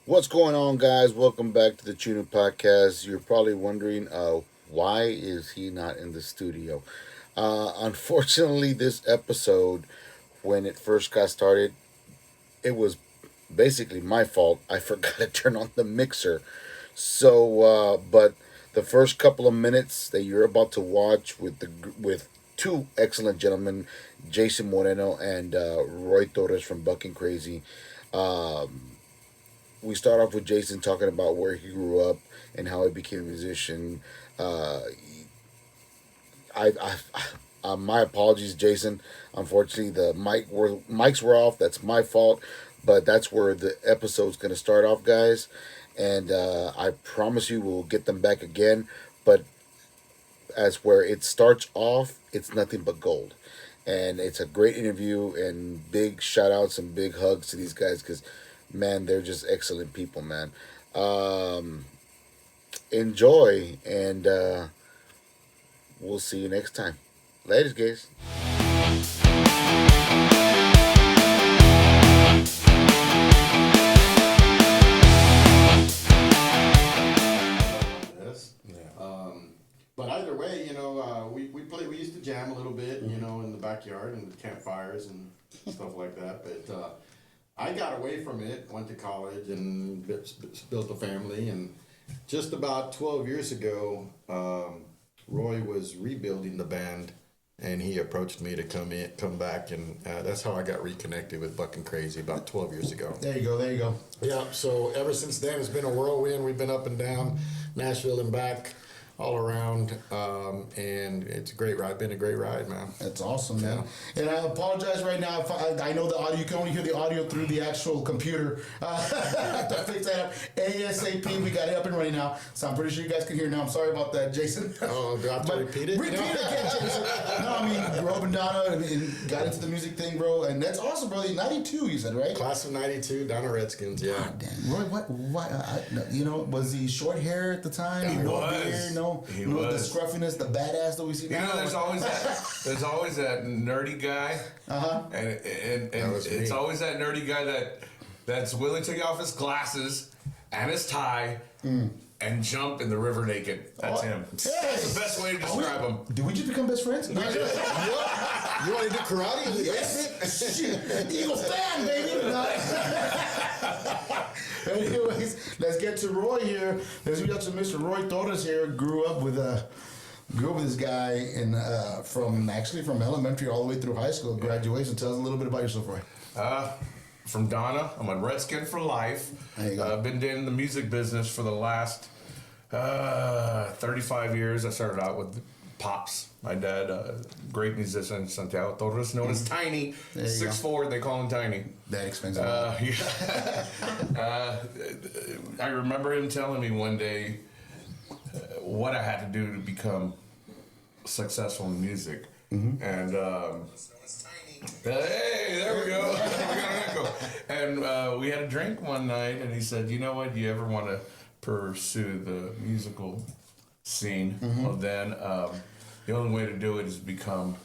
What's going on, guys? Welcome back to the Tuna Podcast. You're probably wondering, why is he not in the studio? Unfortunately, this episode, when it first got started, it was basically my fault. I forgot to turn on the mixer. But the first couple of minutes that you're about to watch with two excellent gentlemen, Jason Moreno and Roy Torres from Bucking Crazy. Um, we start off with Jason talking about where he grew up and how he became a musician. Uh, my apologies, Jason. Unfortunately, the mics were off. That's my fault, but that's where the episode's gonna start off, guys. And I promise you, we'll get them back again. But as where it starts off, it's nothing but gold. And it's a great interview, and big shout outs and big hugs to these guys because, man, they're just excellent people, man. Um, Enjoy, and we'll see you next time. Ladies, guys. This. But either way, we used to jam a little bit, in the backyard and the campfires and stuff like that. But I got away from it, went to college and built a family. And just about 12 years ago, Roy was rebuilding the band, and he approached me to come back, and that's how I got reconnected with Bucking Crazy about 12 years ago. There you go. There you go. Yeah, so ever since then, it's been a whirlwind. We've been up and down Nashville and back, all around, and it's a great ride. Been a great ride, man. That's awesome, man. And I apologize right now if I know the audio. You can only hear the audio through the actual computer. To fix that up ASAP. We got it up and running now, so I'm pretty sure you guys can hear now. I'm sorry about that, Jason. Oh, do I have to repeat it? Repeat it again, Jason. No, I mean, grew up in Donna and got into the music thing, bro. And that's awesome, bro. 92, you said, right? Class of '92, Donna Redskins. Yeah. God damn. Roy, what? Was he short hair at the time? He was. Beard, He the was. scruffiness, the badass that we see now. There's always that nerdy guy, and That was it's me. always that nerdy guy that's willing to take off his glasses and his tie and jump in the river naked. That's him. Hey. That's the best way to describe him. Did we just become best friends? You want to do karate? Yes. Shit. Eagles fan, baby. Anyways, let's get to Roy here. We got to Mr. Roy Torres here. Grew up with this guy from elementary all the way through high school, graduation. Tell us a little bit about yourself, Roy. From Donna, I'm a Redskin for life. There you go. I've been in the music business for the last 35 years. I started out with Pops. My dad, great musician, Santiago Torres, known as Tiny. There you 6'4", they call him Tiny. That expensive. I remember him telling me one day what I had to do to become successful in music. And hey, there we go. We got an echo. And we had a drink one night, and he said, "You know what? You ever want to pursue the musical scene? Well, then the only way to do it is become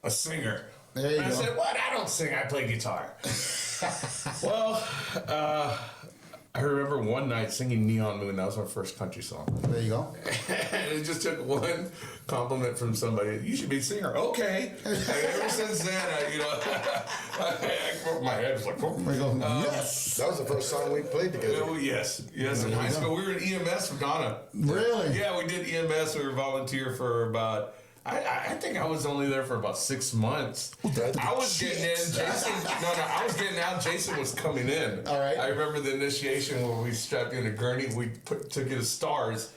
a singer." There you And I go. said, "What? I don't sing. I play guitar." Well, I remember one night singing "Neon Moon." That was our first country song. There you go. And it just took one compliment from somebody. "You should be a singer." Okay. And ever since then, my head was like, There you go. Yes. That was the first song we played together. oh, yes. In high school, we were in EMS for Donna. Really? Yeah, we did EMS. We were volunteer for about. I think I was only there for about 6 months. I was getting in. Jason, I was getting out. Jason was coming in. All right. I remember the initiation where we strapped in a gurney. We took it to Stars.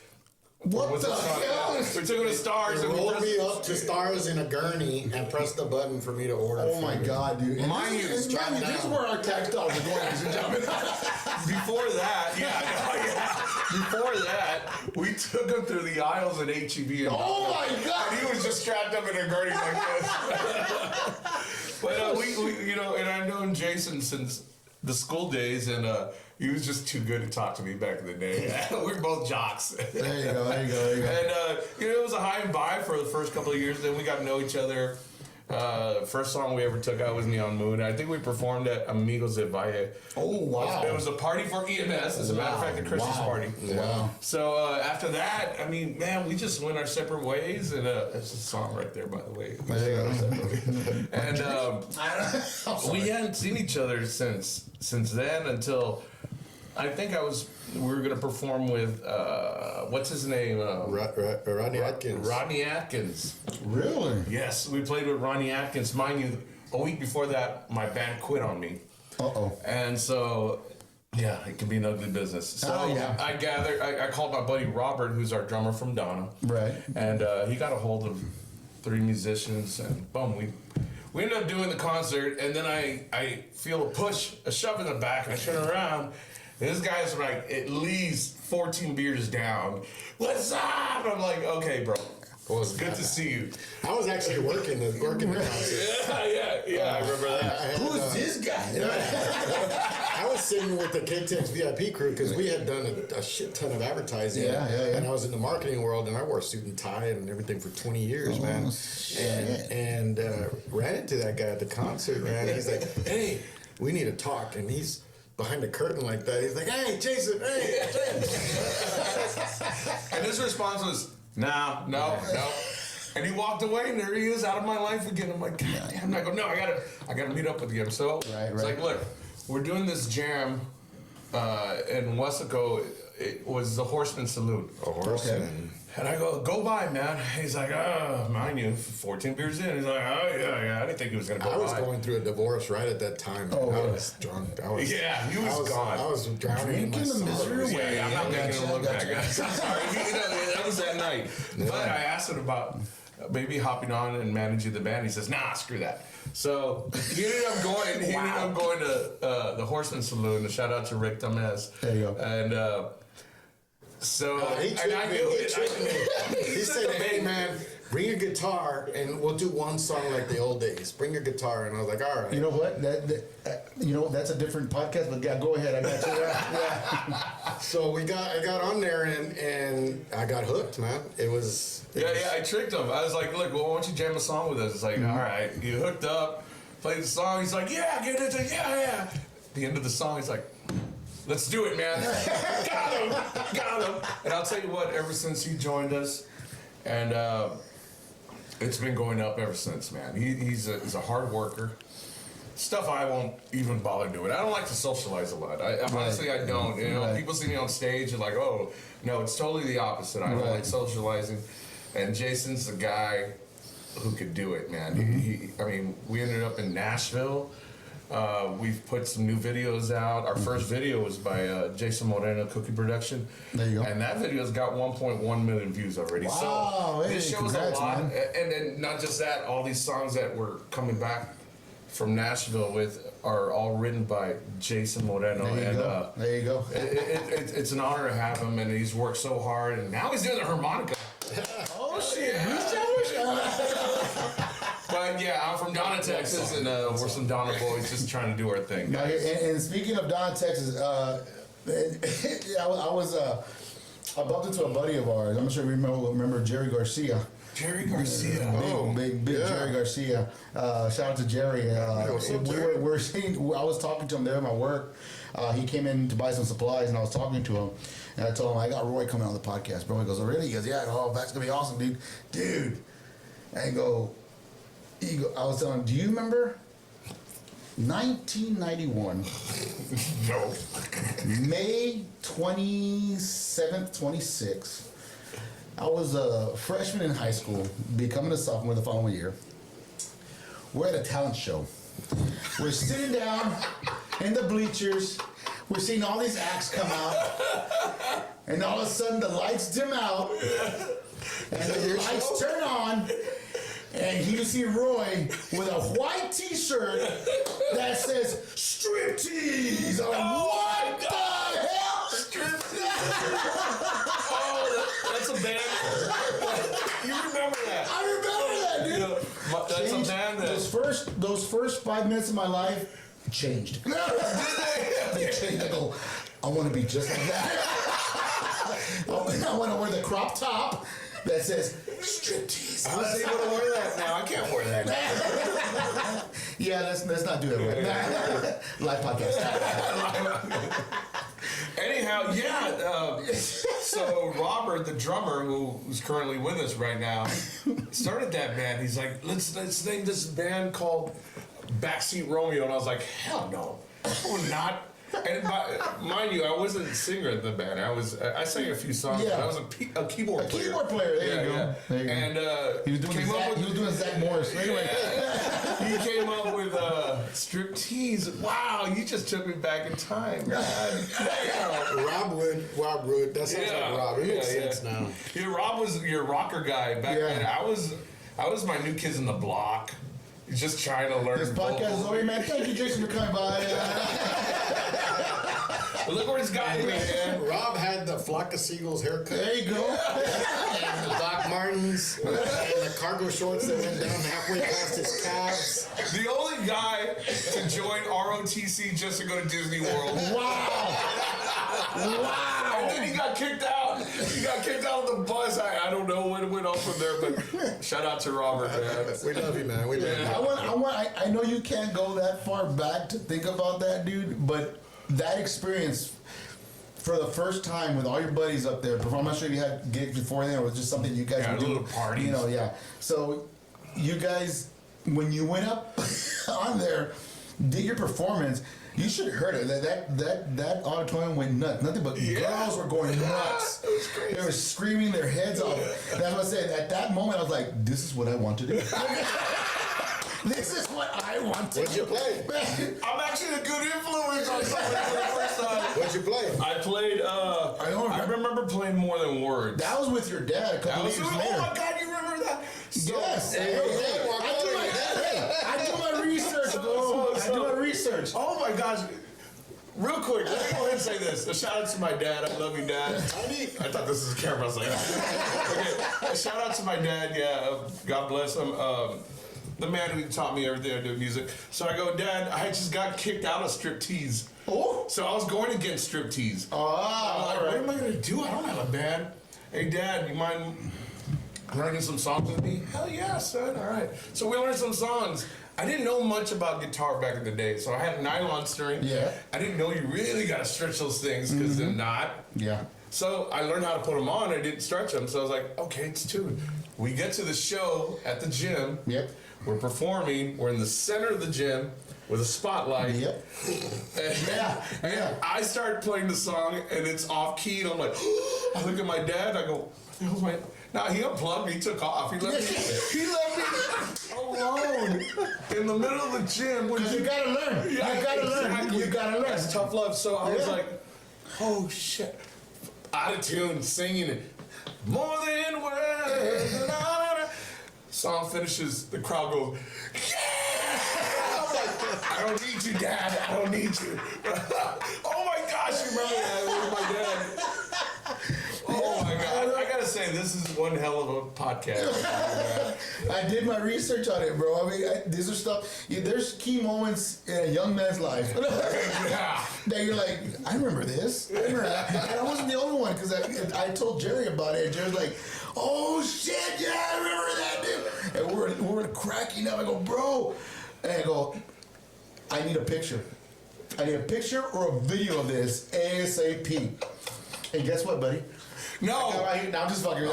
What Was the it Stars? hell? We took it to Stars They and we rolled just- me up to Stars in a gurney and pressed the button for me to order. Oh my food. God, dude. And Mind this you, is- strap this is down. where our tax dollars are going, ladies and gentlemen. Before that, Before that, we took him through the aisles at HEB. Oh my God. And he was just strapped up in a gurney like this. But and I've known Jason since the school days, and he was just too good to talk to me back in the day. We were both jocks. There you go. And it was a high and by for the first couple of years. Then we got to know each other. First song we ever took out was Neon Moon. I think we performed at Amigos de Valle. Oh, wow. It was a party for EMS, as a matter of fact, a Christmas party. Wow. So after that, I mean, man, we just went our separate ways, and that's a song right there, by the way. And we hadn't seen each other since then until I think we were gonna perform with what's his name? Rodney Atkins. Rodney Atkins. Really? Yes, we played with Rodney Atkins. Mind you, a week before that, my band quit on me. Uh-oh. And so, yeah, it can be an ugly business. So I called my buddy Robert, who's our drummer from Donna. Right. And he got a hold of 3 musicians, and boom, we ended up doing the concert. And then I feel a shove in the back, and I turn around. And this guy's like at least 14 beers down. What's up? I'm like, okay, bro. Well, it's good to see you. I was actually working the concert. Yeah. I remember that. Who's this guy? I was sitting with the KTX VIP crew because we had done a shit ton of advertising. Yeah. And I was in the marketing world, and I wore a suit and tie and everything for 20 years, man. And ran into that guy at the concert, man. He's like, hey, we need to talk. And he's behind the curtain like that. He's like, hey, Jason, hey. And his response was, no. And he walked away, and there he is, out of my life again. I'm like, God damn. I go, no, I gotta meet up with him. So it's like, look, we're doing this jam in Wesco. It was the Horseman Saloon. A horseman. Okay. And I go by, man. He's like, mind you, 14 beers in. He's like, oh, yeah. I didn't think he was going to go by. I was going through a divorce right at that time. I was drunk. He was gone. I was drowning in my Drinking the misery sorrows. away. I'm not making him look Gotcha. back, guys. I'm sorry. That was that night. But I asked him about maybe hopping on and managing the band. He says, nah, screw that. So he ended up going to the Horseman Saloon. A shout out to Rick Dumez. There you go. And so He said, hey, man, bring your guitar and we'll do one song like the old days. Bring your guitar. And I was like, all right. You know what? That's a different podcast, but go ahead. I got you. Yeah. So I got on there and I got hooked, man. It was. I tricked him. I was like, look, well, why don't you jam a song with us? It's like, all right. You hooked up, played the song. He's like, yeah, get into it. Yeah. At the end of the song, he's like, let's do it, man. Got him. And I'll tell you what, ever since he joined us, and it's been going up ever since, man. He's a hard worker. Stuff I won't even bother doing. I don't like to socialize a lot. Honestly, I don't. You know, people see me on stage and like, oh, no, it's totally the opposite. I don't like socializing. And Jason's the guy who could do it, man. We ended up in Nashville. We've put some new videos out. Our first video was by Jason Moreno, Cookie Production. There you go. And that video's got 1.1 million views already. Wow, so this shows congrats, a lot. man. And then not just that, all these songs that we're coming back from Nashville with are all written by Jason Moreno. There you go. It's an honor to have him, and he's worked so hard, and now he's doing the harmonica. Oh, shit. But yeah, I'm from Donna, Texas, and we're some Donna boys just trying to do our thing. Now, and speaking of Donna, Texas, I bumped into a buddy of ours. I'm not sure if you remember Jerry Garcia. Jerry Garcia. Big Jerry Garcia. Shout out to Jerry. I was talking to him there at my work. He came in to buy some supplies, and I was talking to him. And I told him, I got Roy coming on the podcast, bro. He goes, oh, really? He goes, yeah. Oh, that's going to be awesome, dude. Dude. And I was telling him, do you remember 1991? No. May 27th, 26th. I was a freshman in high school, becoming a sophomore the following year. We're at a talent show. We're sitting down in the bleachers. We're seeing all these acts come out. And all of a sudden the lights dim out. And the lights turn on. And you see Roy with a white t-shirt that says striptease. I'm like, what the hell? Oh, that's a band. You remember that? I remember that, dude. You know, that's a band that. Those first 5 minutes of my life changed. They changed. I go, I want to be just like that. I want to wear the crop top that says striptease. I was able to wear that now. I can't wear that now. Yeah, let's not do that right. Live podcast. Anyhow, yeah. So Robert, the drummer, who's currently with us right now, started that band. He's like, let's name this band called Backseat Romeo, and I was like, hell no, I would not. And mind you, I wasn't a singer in the band. I sang a few songs. Yeah. But I was a keyboard player. Keyboard player. There you go. There you go. And He was doing Zach Morris. Anyway. he came up with striptease. Wow, you just took me back in time, man. Rob Wood. That sounds like Rob. It makes sense now. Yeah, Rob was your rocker guy back then. I was my New Kids in the Block. Just trying to learn. This podcast is over, man. Thank you, Jason, for coming by. Look where it's gotten me, man. Rob had the Flock of Seagulls haircut. There you go. And the Doc Martens. And the cargo shorts that went down halfway past his calves. The only guy to join ROTC just to go to Disney World. Wow. And then he got kicked out. He got kicked out of the bus. I don't know what went on from there, but shout out to Robert, man. We love you, man. We love you. I know you can't go that far back to think about that, dude, but that experience for the first time with all your buddies up there, I'm not sure if you had gigs before then or it was just something you guys would do. Little parties. You know, yeah. So you guys, when you went up on there, did your performance, you should have heard it. That auditorium went nuts. Nothing but girls were going nuts. It was crazy. They were screaming their heads off. That's what I said. At that moment, I was like, this is what I want to do. This is what I want to do. What'd you play? I'm actually a good influence on somebody for the first time. What'd you play? I played, I remember playing More Than Words. That was with your dad a couple of years later. Oh my God, you remember that? Yes. I do my research, bro. I do my research. Oh my gosh. Real quick, let me go ahead and say this. A shout out to my dad. I love you, Dad. I thought this was a camera. I was like, okay. A shout out to my dad. Yeah, God bless him. The man who taught me everything I do with music. So I go, Dad, I just got kicked out of striptease. Oh. So I was going against striptease. Oh, I'm like, all what right. am I gonna do? I don't have a band. Hey, Dad, you mind learning some songs with me? Hell yeah, son. All right. So we learned some songs. I didn't know much about guitar back in the day, so I had nylon string. Yeah. I didn't know you really gotta stretch those things because they're not. Yeah. So I learned how to put them on. I didn't stretch them, so I was like, okay, it's tuned. We get to the show at the gym. Yep. We're performing. We're in the center of the gym with a spotlight. Yep. And I start playing the song, and it's off key, and I'm like, I look at my dad. I go, "Where's my?" Now he unplugged me. He took off. He left me alone in the middle of the gym. Because you gotta learn. Yeah, you gotta learn. exactly. You gotta learn. That's tough love. So I was Yeah. like, oh shit, out of tune, singing it. More than words. Na, na, na. Song finishes, the crowd goes, yeah! I'm like, I don't need you, Dad. I don't need you. Oh my gosh, you remember that with my dad? Oh my God. I gotta say, this is one hell of a podcast. I did my research on it, bro. I mean, these are stuff. There's key moments in a young man's life Yeah. that you're like, I remember this. I remember that. And I wasn't the only one because I told Jerry about it. And Jerry's like, oh shit, yeah, I remember that, dude. And we're cracking up. I go, bro. And I go, I need a picture. I need a picture or a video of this ASAP. And guess what, buddy? No. Now I'm just fucking with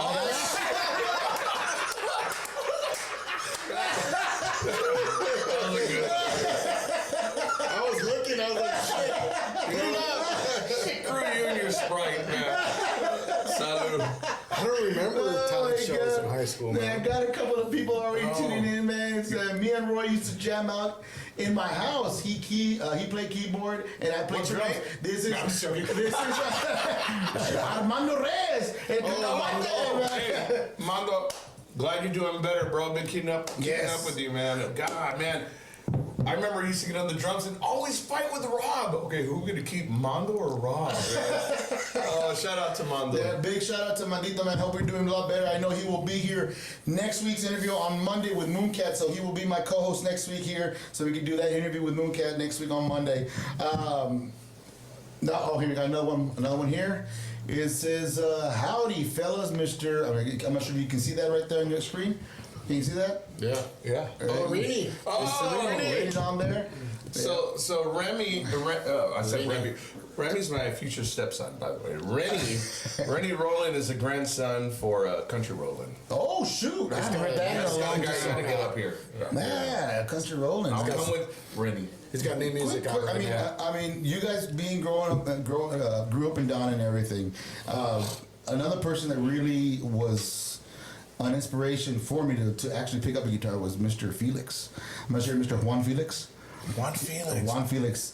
I was looking, I was like, shit. Get up. Screw you and your Sprite, man. Salud. I don't remember talent shows in high school, Man, I man. got a couple of people already tuning in, man. It's, me and Roy used to jam out in my house. He played keyboard and I played What's your drums. name? This is No, I'm joking. this is Armando Reyes. Hey, Mondo, glad you're doing better, bro. Been keeping up Yes. with you, man. God, man. I remember I used to get on the drums and always fight with Rob. Okay, who gonna keep, Mondo or Rob? Oh, shout out to Mondo. Yeah, big shout out to Mandito, man. Hope you're doing a lot better. I know he will be here next week's interview on Monday with Mooncat, so he will be my co-host next week here, so we can do that interview with Mooncat next week on Monday. Here we got another one here. It says, howdy, fellas, Mr. I'm not sure if you can see that right there on your screen. Can you see that? Yeah. Yeah. Oh, Rini. It's on there. So Remy, I said Remy. Remy's my future stepson, by the way. Rennie Roland is a grandson for Country Roland. Oh, shoot. I haven't heard that in a That's the long guy you gotta time. get up here. Man, Country Rolling. I'll come with Rennie. He's got new music out right now. I mean, you guys grew up in Don and everything. Another person that really was an inspiration for me to actually pick up a guitar was Mr. Felix. I'm not sure, Mr. Juan Felix. Juan Felix. Juan Felix,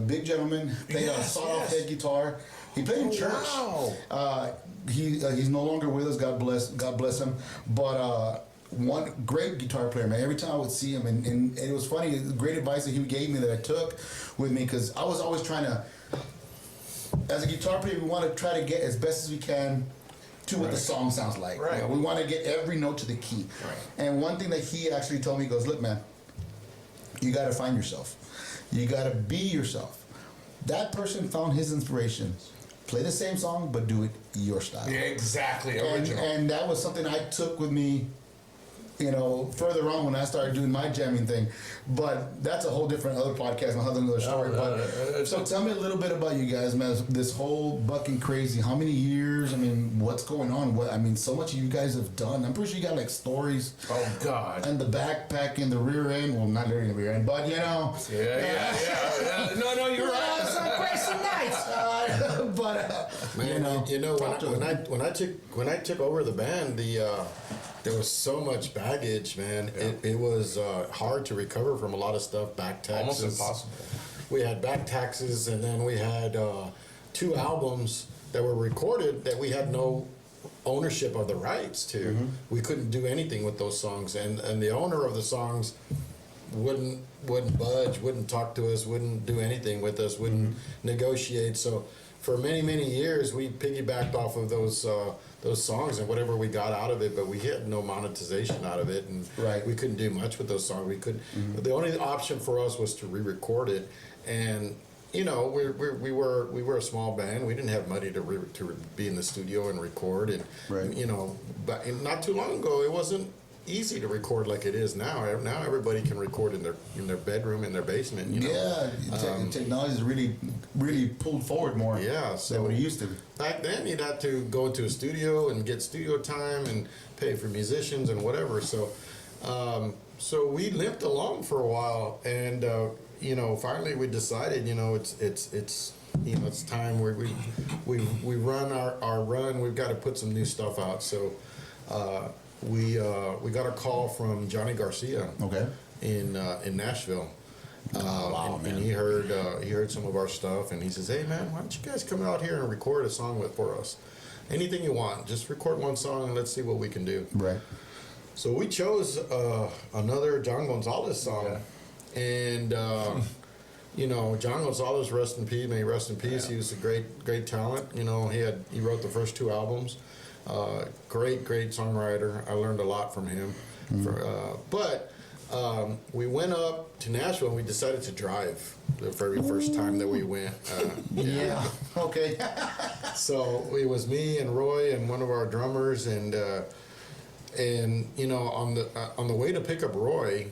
big gentleman, played a sawed-off head guitar. He played in church. Wow. He's no longer with us. God bless him. But one great guitar player, man. Every time I would see him, and it was funny. Great advice that he gave me that I took with me, because I was always trying to, as a guitar player, we want to try to get as best as we can to what the song sounds like. Right. You know, we want to get every note to the key. Right. And one thing that he actually told me, he goes, look, man, you got to find yourself. You got to be yourself. That person found his inspiration. Play the same song, but do it your style. Yeah, exactly. And, Original. and that was something I took with me, you know, further on when I started doing my jamming thing. But that's a whole different other podcast, another story. But so tell me a little bit about you guys, man. This whole Bucking Crazy. How many years? I mean, what's going on? I mean, so much you guys have done. I'm pretty sure you got like stories. Oh God. And the backpack in the rear end. Well, not literally in the rear end, but you know. Yeah. No, you're right. Some crazy nights. Man, you know when I took over the band, there was so much baggage, man. Yeah. It was hard to recover from a lot of stuff. Back taxes, Almost impossible. We had back taxes, and then we had 2 albums that were recorded that we had no ownership of the rights to. Mm-hmm. We couldn't do anything with those songs, and the owner of the songs wouldn't budge, wouldn't talk to us, wouldn't do anything with us, wouldn't negotiate. So for many years, we piggybacked off of those songs and whatever we got out of it, but we had no monetization out of it, and we couldn't do much with those songs. We couldn't. The only option for us was to re-record it, and you know, we were a small band. We didn't have money to be in the studio and record, and you know, but not too long ago, it wasn't easy to record like it is now. Now everybody can record in their bedroom, in their basement. You know? Yeah, technology is really pulled forward more. Yeah, than what it used to. Back then, you'd have to go into a studio and get studio time and pay for musicians and whatever. So, so we limped along for a while, and you know, finally we decided, you know, it's you know, it's time where we run our run. We've got to put some new stuff out. So. We got a call from Johnny Garcia in Nashville. And he heard some of our stuff, and he says, "Hey man, why don't you guys come out here and record a song for us? Anything you want, just record one song and let's see what we can do." Right. So we chose another John Gonzalez song, and you know, John Gonzalez, rest in peace. May he rest in peace. Yeah. He was a great talent. You know, he wrote the first 2 albums. Great songwriter. I learned a lot from him. But we went up to Nashville and we decided to drive the very first time that we went. Okay. So it was me and Roy and one of our drummers, and you know, on the way to pick up Roy,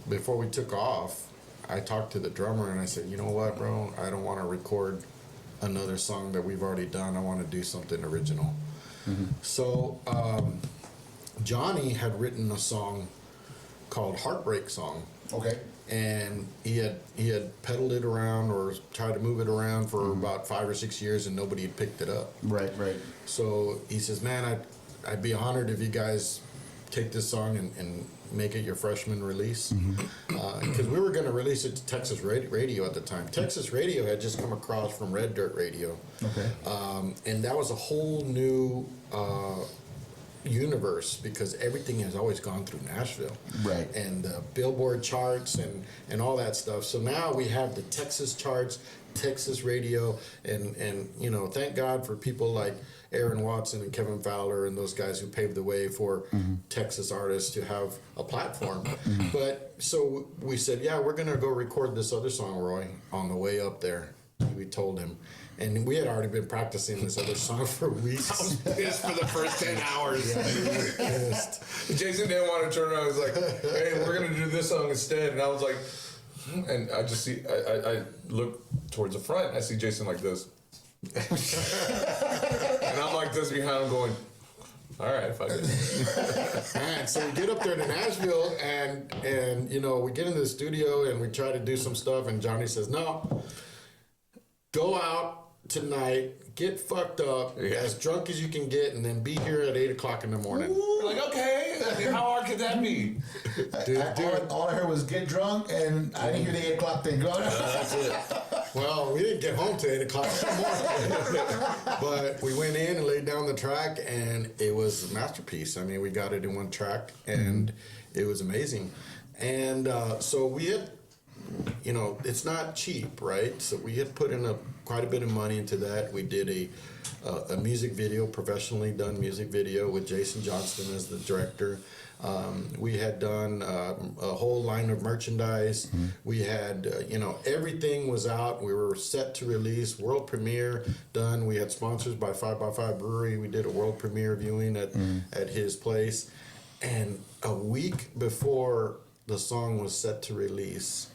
before we took off, I talked to the drummer and I said, "You know what, bro? I don't want to record another song that we've already done. I want to do something original." So Johnny had written a song called "Heartbreak Song." Okay. And he had pedaled it around or tried to move it around for about 5 or 6 years, and nobody had picked it up. Right. So he says, "Man, I'd be honored if you guys take this song and make it your freshman release," because we were going to release it to Texas radio at the time. Texas radio had just come across from Red Dirt Radio. Okay. And that was a whole new universe, because everything has always gone through Nashville. Right. And Billboard charts and all that stuff. So now we have the Texas charts, Texas radio, and you know, thank God for people like Aaron Watson and Kevin Fowler and those guys who paved the way for Texas artists to have a platform. But so we said, yeah, we're gonna go record this other song, Roy, on the way up there. we told him. And we had already been practicing this other song for weeks. Pissed for the first 10 hours. Yeah, we were pissed. Jason didn't want to turn around. He was like, hey, we're going to do this song instead. And I was like, and I just see, I look towards the front. I see Jason like this. And I'm like this behind him going, all right, fuck it. And so we get up there to Nashville, and you know, we get into the studio and we try to do some stuff, and Johnny says, no, go out tonight, get fucked up, as drunk as you can get, and then be here at 8 o'clock in the morning. We're like, okay, I mean, how hard could that be? All I heard was get drunk, and I didn't hear the 8 o'clock thing. That's it. Well, we didn't get home till 8 o'clock in the morning. But we went in and laid down the track, and it was a masterpiece. I mean, we got it in one track, and it was amazing. And so we had, you know, it's not cheap, right? So we had put in quite a bit of money into that. We did a music video, professionally done music video with Jason Johnston as the director. We had done a whole line of merchandise. We had, you know, everything was out. We were set to release, world premiere done. We had sponsors by 5x5 Brewery. We did a world premiere viewing at his place. And a week before the song was set to release,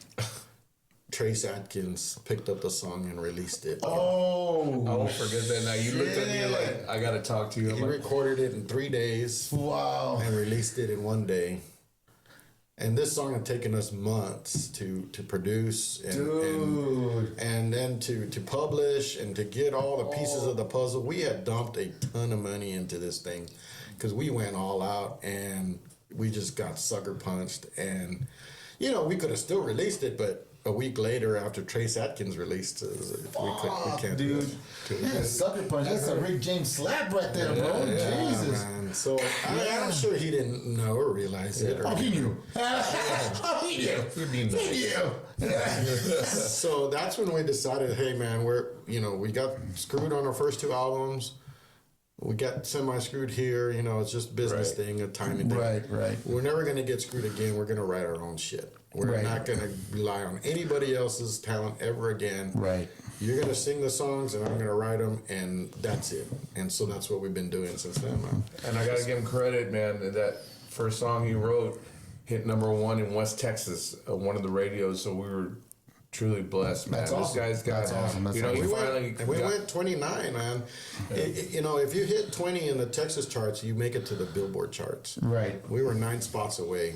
Trace Adkins picked up the song and released it. Oh, I won't forget that now. You looked at me like, I got to talk to you. I'm He like, recorded it in 3 days. wow. And released it in 1 day. And this song had taken us months to produce and then to publish and to get all the pieces of the puzzle. We had dumped a ton of money into this thing because we went all out and we just got sucker punched. And, you know, we could have still released it, but a week later, after Trace Adkins released, we can't do dude. it. Yeah, sucker punch. That's a Rick James slap right there, bro. Yeah, Jesus. man. So I'm sure he didn't know or realize it. Or Oh, he knew. He knew. He knew. So that's when we decided, hey man, we got screwed on our first 2 albums. We got semi-screwed here, you know, it's just a business thing, a timing thing. Right. We're never going to get screwed again. We're going to write our own shit. We're not going to rely on anybody else's talent ever again. Right. You're going to sing the songs and I'm going to write them, and that's it. And so that's what we've been doing since then, man. and I got to give him credit, man. That first song he wrote hit #1 in West Texas, one of the radios. So we were truly blessed, man. That's awesome. This guy's got, That's awesome. That's you know, awesome. he We went 29, man. You know, if you hit 20 in the Texas charts, you make it to the Billboard charts. Right. We were 9 spots away.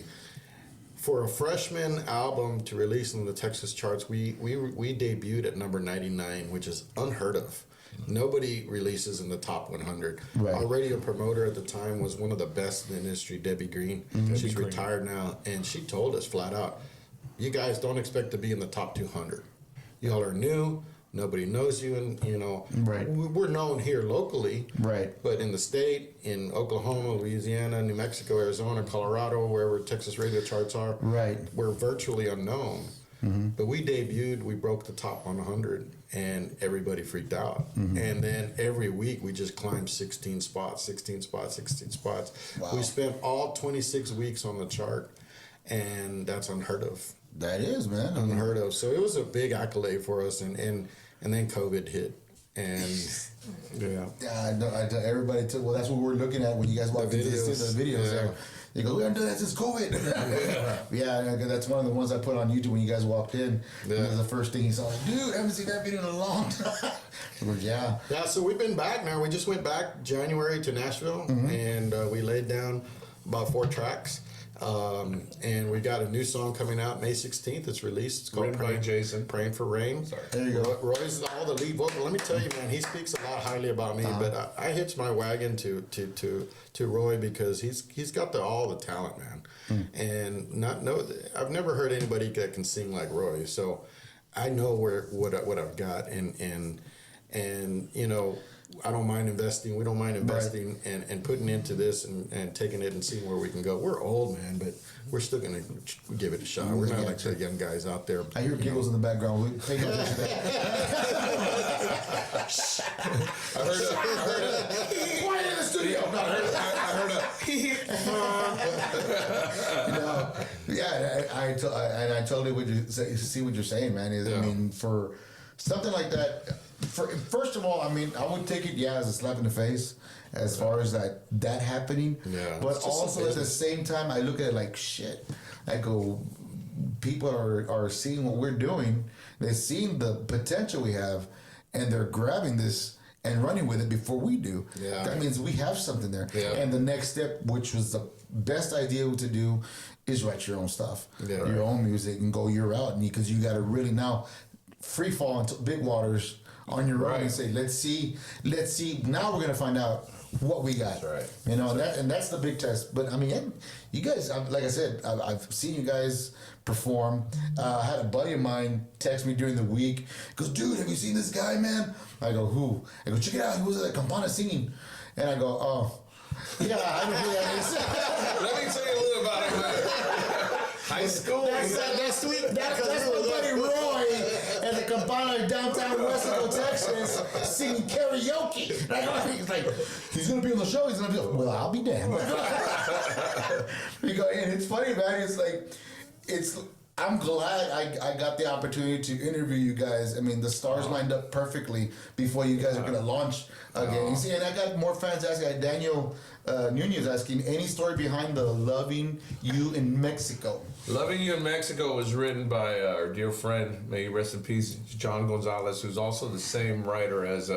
For a freshman album to release in the Texas charts, we debuted at number 99, which is unheard of. Nobody releases in the top 100. Right. Our radio promoter at the time was one of the best in the industry, Debbie Green. She's retired now, and she told us flat out, you guys don't expect to be in the top 200. Y'all are new. Nobody knows you, and you know, Right. we're known here locally, Right. but in the state, in Oklahoma, Louisiana, New Mexico, Arizona, Colorado, wherever Texas radio charts are, Right. we're virtually unknown. But we debuted, we broke the top 100, and everybody freaked out. And then every week we just climbed 16 spots, 16 spots, 16 spots. Wow. We spent all 26 weeks on the chart, and that's unheard of. That is, man. Unheard of. So it was a big accolade for us, and then COVID hit, and Yeah, I know. Everybody took. Well, that's what we're looking at when you guys walked into the videos. Yeah. There. They go, we haven't done that since COVID. Yeah, that's one of the ones I put on YouTube when you guys walked in. Yeah. And the first thing he saw, like, dude, I haven't seen that video in a long time. I go, yeah. Yeah, so we've been back now. We just went back January to Nashville, and we laid down about 4 tracks. And we got a new song coming out May 16th. It's released. It's called Written by Jason. Praying for Rain. Sorry. There you go. Roy's all the lead vocal. Let me tell you, man, he speaks a lot highly about me. But I hitched my wagon to Roy because he's got all the talent, man. And I've never heard anybody that can sing like Roy. So I know what I've got, and you know, I don't mind investing. We don't mind investing and putting into this and taking it and seeing where we can go. We're old, man, but we're still going to give it a shot. We're not like the young guys out there. I hear giggles in the background. We pay no attention to that. I heard it. Quiet in the studio. I heard Yeah, I totally would see what you're saying, man. I mean, for something like that. First of all, I mean, I would take it, as a slap in the face, as far as that happening. Yeah, But it's just also a at the business. same time, I look at it like shit. I go, people are seeing what we're doing. They're seeing the potential we have, and they're grabbing this and running with it before we do. Yeah. That means we have something there. Yeah. And the next step, which was the best idea to do, is write your own stuff, Yeah. your own music, and go your route. Because you got to really now free fall into big waters on your own and say, let's see. Now we're gonna find out what we got. That's right. You know, and that's the big test. But I mean, you guys, like I said, I've seen you guys perform. I had a buddy of mine text me during the week. He goes, dude, have you seen this guy, man? I go, who? I go, check it out. He was at Campana singing. And I go, oh, yeah, I know who that is. Let me tell you a little about it, man. High school. That's sweet. That's my buddy Roy at the Campana downtown Wesco, Texas, singing karaoke. He's like, he's gonna be on the show. He's gonna be. Well, I'll be damned. And it's funny, man. It's like, I'm glad I got the opportunity to interview you guys. I mean, the stars lined up perfectly before you guys are gonna launch again. You see, and I got more fans asking. Like Daniel Nunez asking, any story behind the "Loving You in Mexico"? Loving You in Mexico was written by our dear friend, may he rest in peace, John Gonzalez, who's also the same writer as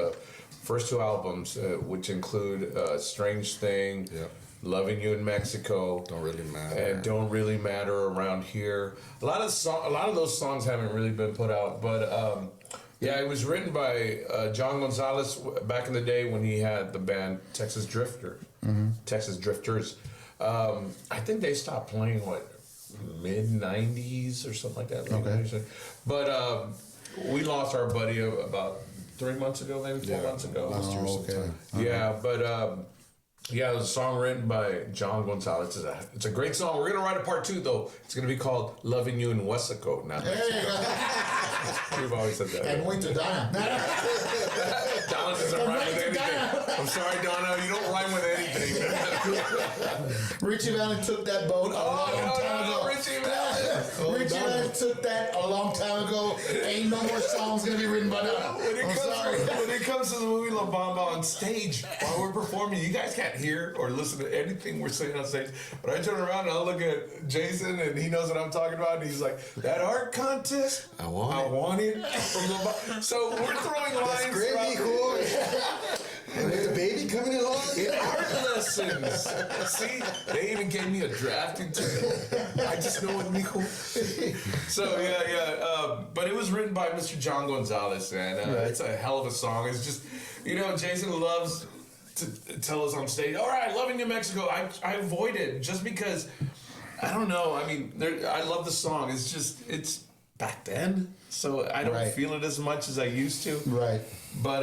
first two albums, which include Strange Thing, Loving You in Mexico, Don't Really Matter, and Don't Really Matter Around Here. A lot of those songs haven't really been put out, but yeah, it was written by John Gonzalez back in the day when he had the band Texas Drifters. I think they stopped playing mid-90s or something like that. Okay. But we lost our buddy about 3 months ago, maybe 4 months ago. Last year sometime. Yeah, but yeah, it was a song written by John Gonzalez. It's a great song. We're gonna write a part 2 though. It's gonna be called "Loving You in Wesco." Not Mexico. We've always said that. And wait to Donna. Donna doesn't rhyme with anything. I'm sorry, Donna. You don't rhyme with anything. Richie Valens took that boat a long time ago. Richie Valens. Richie Valens took that a long time ago. Ain't no more songs gonna be written by Donna. I'm sorry. When it comes to the movie La Bamba on stage, while we're performing, you guys can't hear or listen to anything we're saying on stage. But I turn around and I look at Jason, and he knows what I'm talking about. And he's like, "That art contest, I want it from La Bamba." So we're throwing lines. Great, throughout and with the baby coming along? art lessons. See, they even gave me a drafting table. I just know it, mijo. So yeah. But it was written by Mr. John Gonzalez, man. It's a hell of a song. It's just, Jason loves to tell us on stage, all right, Loving You Mexico. I avoid it just because, I don't know. I mean, I love the song. It's back then, so I don't feel it as much as I used to. Right. But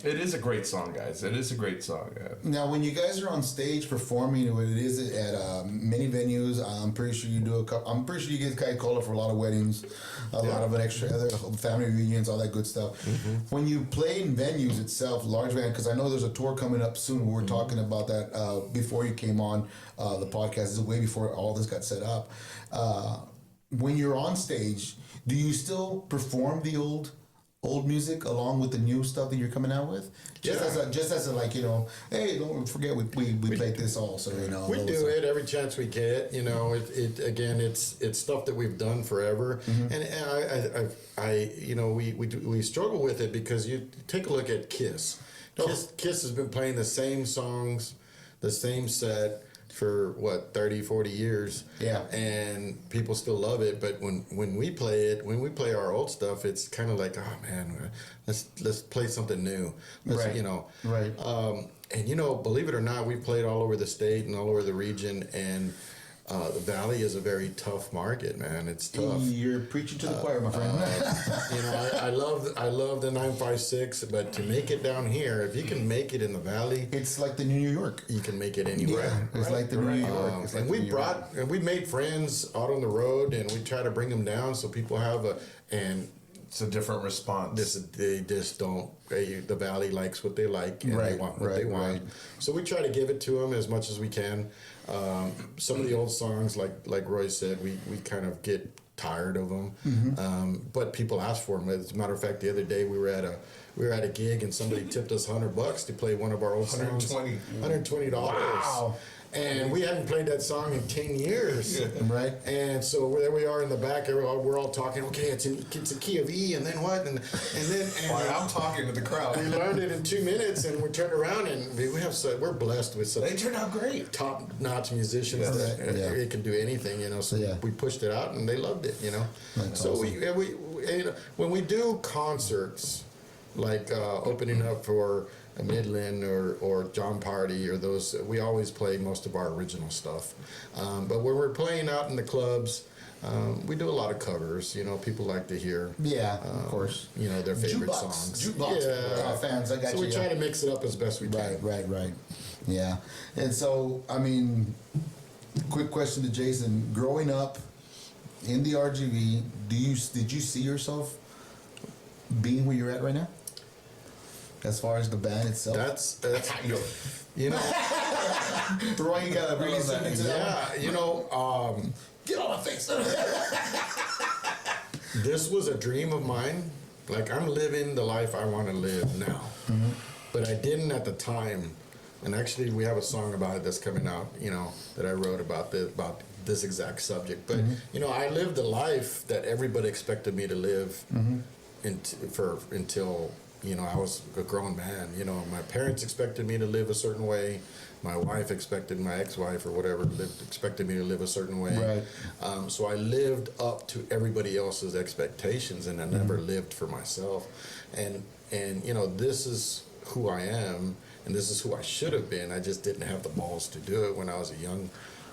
it is a great song, guys. It is a great song. Yeah. Now, when you guys are on stage performing, what it is at many venues, I'm pretty sure you do a couple. I'm pretty sure you guys call it for a lot of weddings, a lot of other family reunions, all that good stuff. Mm-hmm. When you play in venues itself, large band, because I know there's a tour coming up soon. We were talking about that before you came on the podcast. This is way before all this got set up. When you're on stage, do you still perform the old music along with the new stuff that you're coming out with? Just as a like, hey, don't forget we played this also, We do it every chance we get. It's stuff that we've done forever, and we struggle with it because you take a look at Kiss. Kiss has been playing the same songs, the same set for 30, 40 years. Yeah. And people still love it, but when we play our old stuff, it's kind of like, oh man, let's play something new. Right. And believe it or not, we've played all over the state and all over the region, and the Valley is a very tough market, man. It's tough. You're preaching to the choir, my friend. I love the 956, but to make it down here, if you can make it in the Valley, it's like the New York. You can make it anywhere. Yeah, it's like the New York. And we made friends out on the road, and we try to bring them down so people have and It's a different response. They just don't. The Valley likes what they like, and they want what they want. Right. So we try to give it to them as much as we can. Some of the old songs, like Roy said, we kind of get tired of them, but people ask for them. As a matter of fact, the other day we were at a gig and somebody tipped us $100 to play one of our old songs. $120. Wow. And we hadn't played that song in 10 years. Right. And so there we are in the back, we're all talking, okay, it's a key of E, and then what? And then I'm talking to the crowd. we learned it in 2 minutes, and we turned around, and we're blessed with such They turned out great. top-notch musicians that it can do anything, you know. So we pushed it out, and they loved it, you know. That's so awesome. we when we do concerts, like opening up for a Midland or John Party or those, we always play most of our original stuff. But when we're playing out in the clubs, we do a lot of covers. You know, people like to hear. Yeah, of course. You know, their favorite songs. Jukebox fans, I got so you. we try to mix it up as best we can. Right. Yeah. And so, I mean, quick question to Jason. Growing up in the RGV, did you see yourself being where you're at right now? As far as the band itself? That's you know, Roy, you gotta really send into that one. you know, Get on my face. this was a dream of mine. Like, I'm living the life I want to live now. But I didn't at the time. And actually, we have a song about it that's coming out, you know, that I wrote about this exact subject. But, you know, I lived the life that everybody expected me to live until, you know, I was a grown man. You know, my parents expected me to live a certain way. My wife expected, my ex-wife or whatever, expected me to live a certain way. Right. So I lived up to everybody else's expectations, and I never lived for myself. And you know, this is who I am, and this is who I should have been. I just didn't have the balls to do it when I was a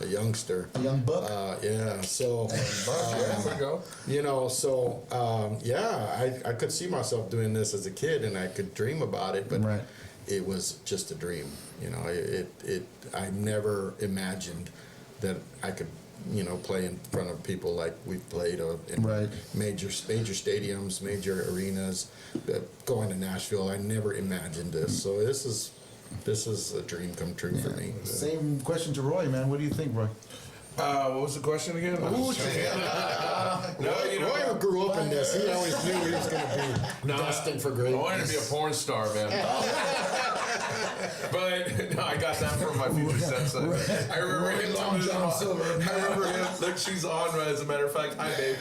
youngster. A young buck. Yeah. So, There we go. you know, so I could see myself doing this as a kid, and I could dream about it, but Right. it was just a dream. You know, I never imagined that I could, you know, play in front of people like we've played in Right. major stadiums, major arenas, going to Nashville. I never imagined this. So this is a dream come true for me. Same question to Roy, man. What do you think, Roy? What was the question again? Roy grew up in this. He always knew he was going to be destined for I greatness. wanted to be a porn star, man. But no, I got that from my future stepson. I remember him telling his mom. I remember him. Look, she's on. As a matter of fact, hi, babe.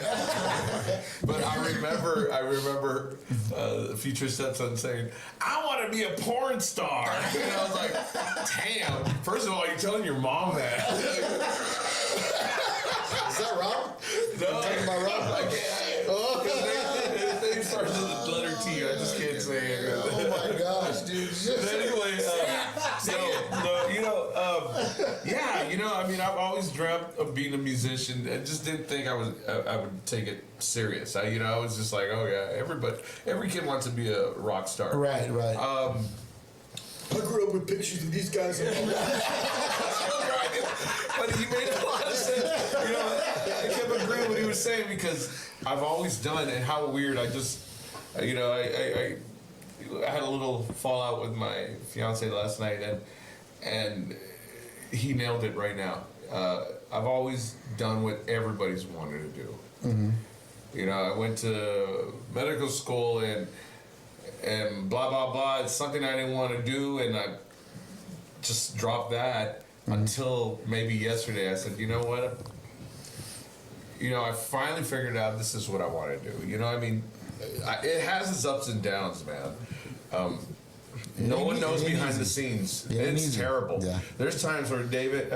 But I remember the future stepson saying, "I want to be a porn star." And I was like, "Damn! First of all, you're telling your mom that." Is that Rob? No, talking about Rob? I can't. His name starts with the letter T. I just can't say it. Oh my gosh, dude. But anyway, yeah, you know, I mean, I've always dreamt of being a musician. I just didn't think I would take it serious. I was just like, oh yeah, every kid wants to be a rock star. Right. I grew up with pictures of these guys. But he made a lot of sense. You know, I kept agreeing with what he was saying because I've always done, and how weird. I just, you know, I had a little fallout with my fiance last night, and he nailed it right now. I've always done what everybody's wanted to do. You know, I went to medical school and blah blah blah. It's something I didn't want to do, and I just dropped that until maybe yesterday. I said, you know what? You know, I finally figured out this is what I want to do. You know, I mean, it has its ups and downs, man. No one knows behind the scenes. It's terrible. Yeah. There's times where David,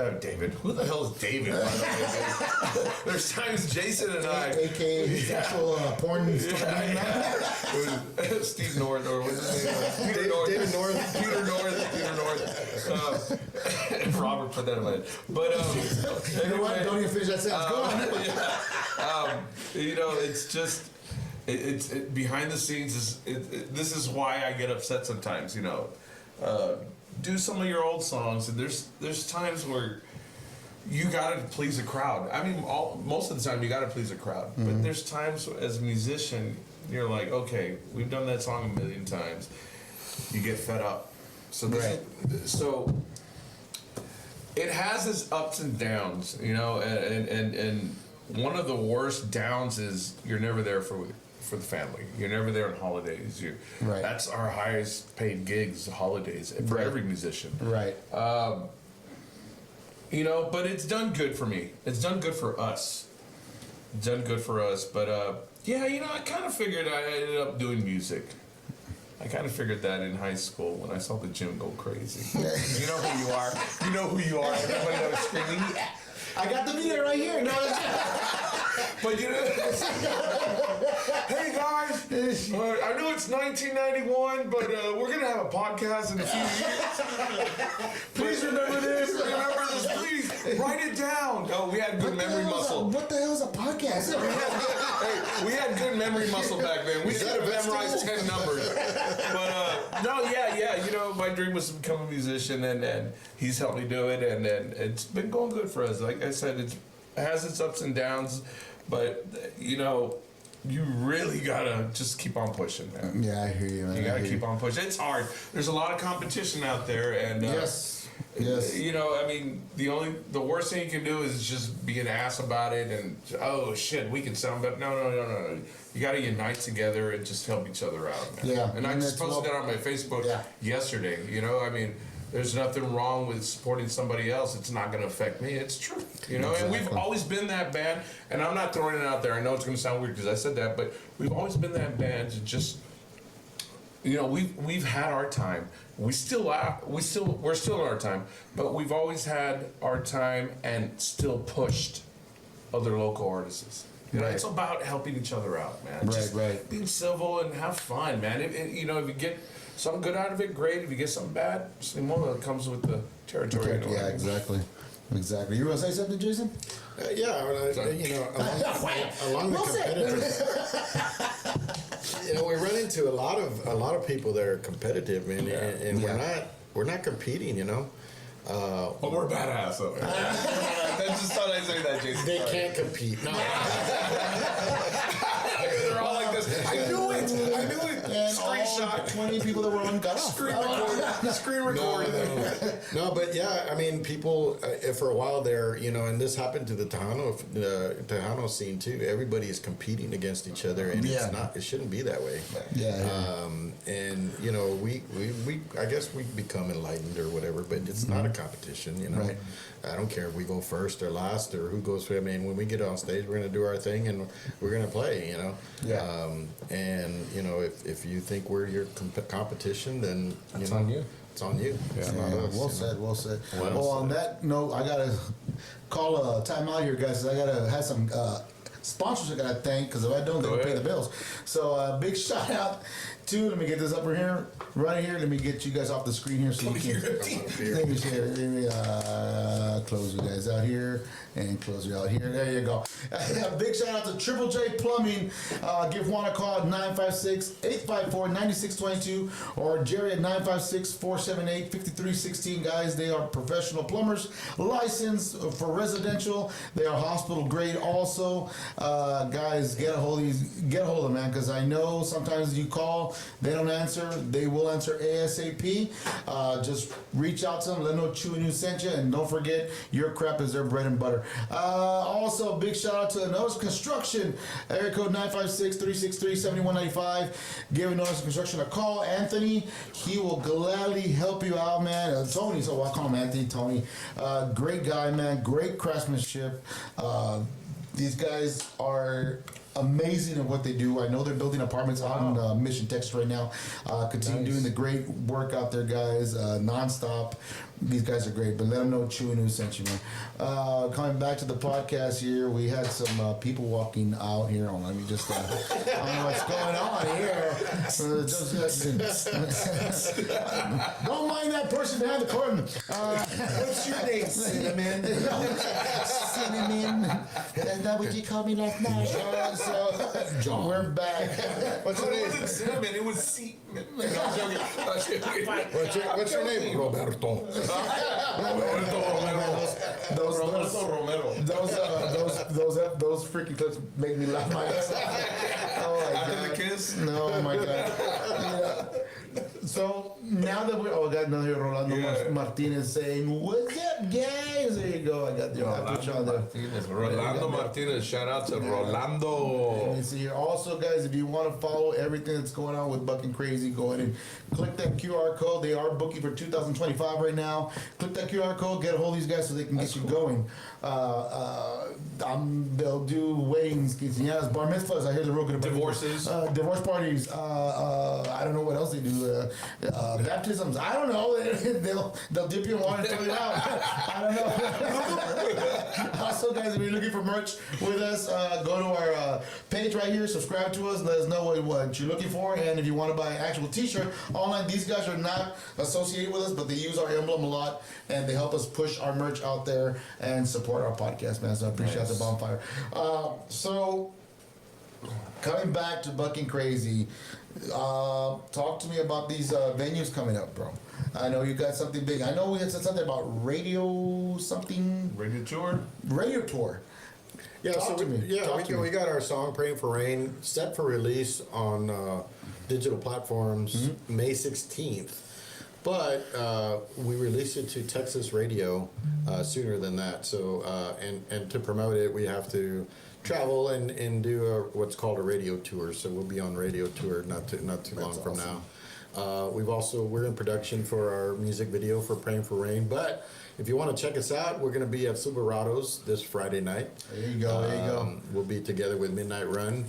who the hell is David? By the way? There's times Jason and I, AKA his actual porn star. Steve North, or what's his name? Peter North. David North. Peter North. Robert put that in my head. But You know what? Don't even finish that sentence. Go on. You know, it's just. It's behind the scenes this is why I get upset sometimes. You know, do some of your old songs, and there's times where you gotta please a crowd. I mean, most of the time you gotta please a crowd, but there's times as a musician you're like, okay, we've done that song a million times. You get fed up. So so it has its ups and downs, you know, and one of the worst downs is you're never there for the family. You're never there on holidays. Right. That's our highest paid gigs, the holidays, for every musician. Right. You know, but it's done good for me. It's done good for us. It's done good for us. But yeah, you know, I kind of figured I ended up doing music. I kind of figured that in high school when I saw the gym go crazy. You know who you are. You know who you are. Everybody that was screaming, yeah. I got the video right here. No, But you know, hey guys, I know it's 1991, but we're gonna have a podcast in a few years. Please remember this. Remember this, please. Write it down. Oh, we had good memory muscle. What the hell is a podcast? We had good memory muscle back then. We could have memorized 10 numbers. But no, yeah. You know, my dream was to become a musician, and he's helped me do it, and it's been going good for us. Like I said, it has its ups and downs, but you know, you really gotta just keep on pushing, man. Yeah, I hear you, man. You gotta keep on pushing. It's hard. There's a lot of competition out there, and Yes. you know, I mean, the worst thing you can do is just be an ass about it, and oh shit, we can sound better. No. You gotta unite together and just help each other out, man. Yeah, And I and just that's posted that on my Facebook yesterday. You know, I mean, there's nothing wrong with supporting somebody else. It's not gonna affect me. It's true. You know, and we've always been that band. And I'm not throwing it out there. I know it's gonna sound weird because I said that, but we've always been that band to just. You know, we've had our time. We're still in our time, but we've always had our time and still pushed other local artists. You know, it's about helping each other out, man. Just being civil and have fun, man. You know, if you get something good out of it, great. If you get something bad, it comes with the territory. Okay, yeah, exactly. You want to say something, Jason? You know, along the competitive. You know, we run into a lot of people that are competitive, man, and we're not competing. You know. But we're badass, though. I just thought I'd say that, Jason. They can't compete. No. They're all like this. I knew it. And Screenshot. all 20 people that were on got off. Screen record. No, but yeah, I mean, people for a while there, you know, and this happened to the Tejano scene too. Everybody is competing against each other, and it's not. It shouldn't be that way. And you know, we I guess we become enlightened or whatever, but it's not a competition. You know, I don't care if we go first or last or who goes first. I mean, when we get on stage, we're gonna do our thing and we're gonna play. You know, and you know, if you think we're your competition, then it's on you. It's on you. Yeah, well said. Well, on that note, I gotta call a timeout here, guys. I gotta have some sponsors I gotta thank, because if I don't, they don't pay the bills. So big shout out to, let me get this up here, right here. Let me get you guys off the screen here so you can. Let me share. Let me close you guys out here and close you out here. There you go. Big shout out to Triple J Plumbing. Give Juan a call at 956-854-9622 or Jerry at 956-478-5316. Guys, they are professional plumbers, licensed for residential. They are hospital grade also. Guys, get a hold of them, man, because I know sometimes you call, they don't answer. They will answer ASAP. Just reach out to them, let them know Chew and You sent you, and don't forget, your crap is their bread and butter. Also, big shout out to Notice Construction, area code 956-363-7195. Give Notice Construction a call. Anthony, he will gladly help you out, man. Tony, so I'll call him Anthony. Tony, great guy, man. Great craftsmanship. These guys are amazing at what they do. I know they're building apartments out in Mission, Texas right now. Continue doing the great work out there, guys. Nonstop. These guys are great, but let them know Chew and Who sent you, man. Coming back to the podcast here, we had some people walking out here. Hold on, let me just, I don't know what's going on here. Don't mind that person behind the curtain. What's your name, Cinnamon? Cinnamon. Is that what you called me last night? John. We're back. What's your name? It wasn't cinnamon, it was semen. No, I'm joking. What's your name? Roberto. Those freaking clips make me laugh my ass off. Oh my After God. the kiss? this? No, my God. Yeah. So now that I got another here, Rolando Martinez saying, "What's up, guys?" There you go. I got the Rolando Martinez. Shout out to Rolando. Let me see here. Also, guys, if you want to follow everything that's going on with Bucking Crazy, go ahead and click that QR code. They are booking for 2025 right now. Click that QR code. Get a hold of these guys so they can get you going. They'll do weddings, quinceañeras, bar mitzvahs. I hear they're real good about Divorces. divorce parties. I don't know what else they do. Baptisms. I don't know. They'll dip you in water and throw you out. I don't know. Also, guys, if you're looking for merch with us, go to our page right here. Subscribe to us. Let us know what you're looking for. And if you want to buy an actual T-shirt online, these guys are not associated with us, but they use our emblem a lot, and they help us push our merch out there and support our podcast, man. So I appreciate the bonfire. So coming back to Bucking Crazy, talk to me about these venues coming up, bro. I know you got something big. I know we had said something about radio something. Radio tour. Radio tour. Yeah, Talk to me. we got our song "Praying for Rain" set for release on digital platforms May 16th, but we released it to Texas radio sooner than that. So and to promote it, we have to travel and do what's called a radio tour. So we'll be on radio tour not too long from now. We're in production for our music video for "Praying for Rain," but if you want to check us out, we're going to be at Silverado's this Friday night. There you go. There you go. We'll be together with Midnight Run.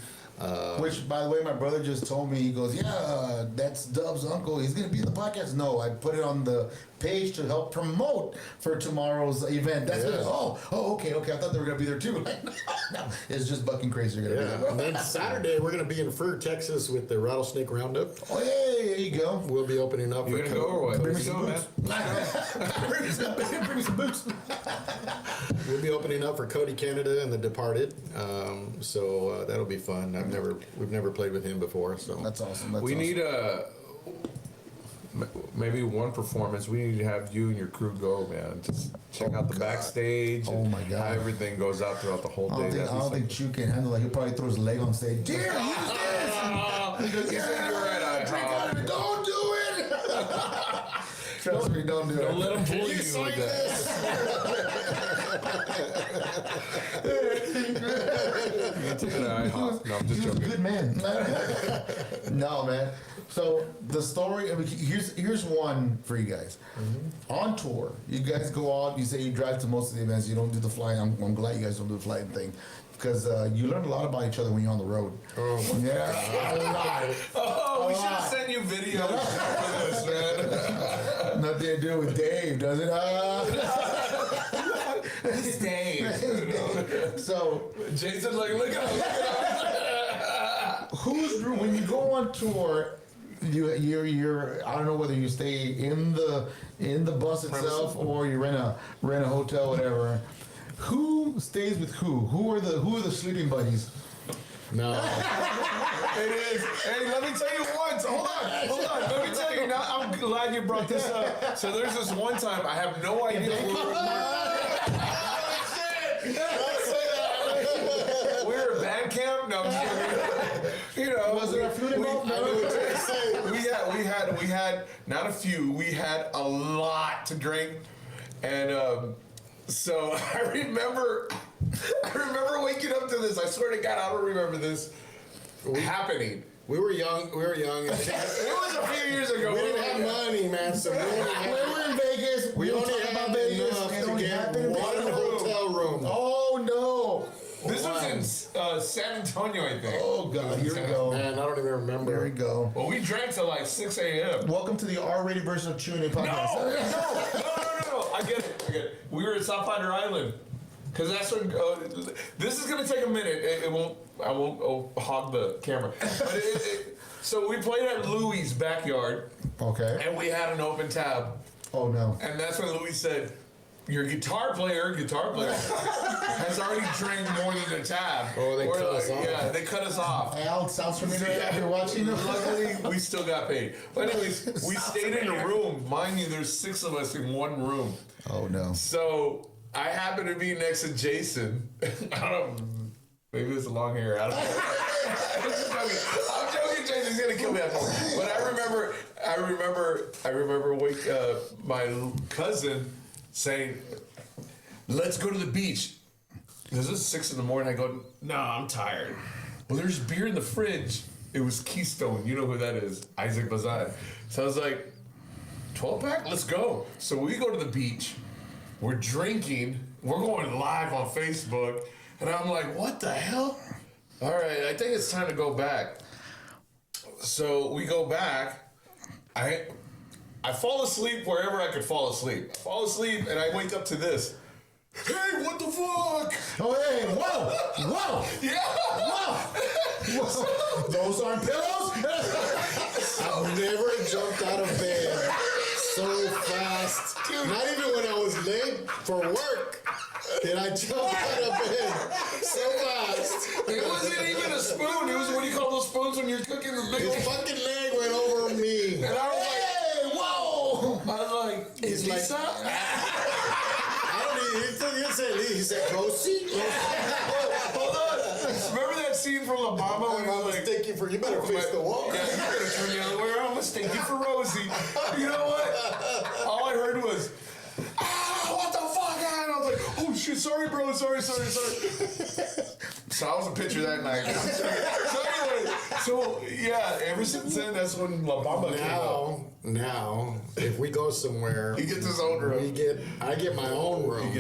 Which, by the way, my brother just told me, he goes, "Yeah, that's Dub's uncle. He's going to be in the podcast." No, I put it on the page to help promote for tomorrow's event. That's what, okay. I thought they were going to be there too. Like, no, it's just Bucking Crazy. You're going to be there. And then Saturday, we're going to be in Fur, Texas with the Rattlesnake Roundup. Oh, hey, there you go. We'll be opening up. You gonna go or what? Bring me Let's some go, boots. man. Bring me some boots. We'll be opening up for Cody Canada and The Departed. So that'll be fun. We've never played with him before. So That's awesome. We need maybe one performance. We need to have you and your crew go, man. Just check out the backstage. Oh, my God. How everything goes out throughout the whole day. I don't think Chu can handle it. He'll probably throw his leg on stage. Yeah, use this. You're right. Drink out of it. Don't do it. Trust me, don't do it. Don't let him fool you with that. No, I'm just He was a joking. good man. No, man. So the story. I mean, here's one for you guys. On tour, you guys go out. You say you drive to most of the events. You don't do the flying. I'm glad you guys don't do the flying thing, because you learn a lot about each other when you're on the road. Oh, Yeah, a lot. Oh, we should have sent you videos for this, man. Nothing to do with Dave, does it? It's Dave. So Jason, look at him. when you go on tour, you're I don't know whether you stay in the bus itself or you rent a hotel, whatever. Who stays with who? Who are the sleeping buddies? no. It is. Hey, let me tell you once. Hold on. Let me tell you. Now, I'm glad you brought this up. So there's this one time I have no idea. We were at band camp. No, I'm just kidding. Was there a flute involved? We had not a few. We had a lot to drink, and so I remember waking up to this. I swear to God, I don't remember this happening. We were young. It was a few years ago. We didn't have money, man. So we We're in Vegas. We only talk had Vegas. enough It to only get happened in one Vegas. hotel room. Oh no! This was in San Antonio, I think. Oh God! Here we go. Man, I don't even remember. There we go. Well, we drank till like 6 a.m. Welcome to the R-rated version of Chewing Podcast. No. I get it. We were at Southfinder Island. Because that's when, this is going to take a minute. I won't hog the camera. But so we played at Louis' backyard. Okay. And we had an open tab. Oh no. And that's when Louis said, your guitar player has already drank more than the tab. Oh, they cut us off. Yeah, they cut us off. Al, sounds familiar if you're watching. Luckily, we still got paid. But anyways, we stayed in a room. Mind you, there's 6 of us in one room. Oh no. So I happened to be next to Jason. I don't know. Maybe it was the long hair. I don't know. I'm joking, gonna kill me after. But I remember my cousin saying, "Let's go to the beach." This is 6 in the morning. I go, "No, I'm tired." Well, there's beer in the fridge. It was Keystone. You know who that is? Isaac Bazan. So I was like, 12-pack? Let's go. So we go to the beach. We're drinking. We're going live on Facebook. And I'm like, what the hell? All right, I think it's time to go back. So we go back. I fall asleep wherever I could fall asleep. I fall asleep and I wake up to this. Hey, what the fuck? Oh, hey, whoa! Yeah. Whoa! Those aren't pillows? I've never jumped out of bed so fast. Not even when I was late for work did I jump out of bed so fast. It wasn't even a spoon. It was, what do you call those spoons when you're cooking the big His fucking leg went over me. And I was like, Hey, whoa! I was like, is He's like- Lisa? He didn't say Lee, he said Rosie. Hold on. Remember that scene from La Bamba when I he was was like, thinking for you better face the wall. yeah, you better turn the other way around. Let's take you for Rosie. You know what? All I heard was, what the fuck? And I was like, oh shit, sorry, bro, sorry. So I was a pitcher that night. So yeah, ever since then, that's when La Bamba came out. Now, if we go somewhere, He gets his own room. I get my own room,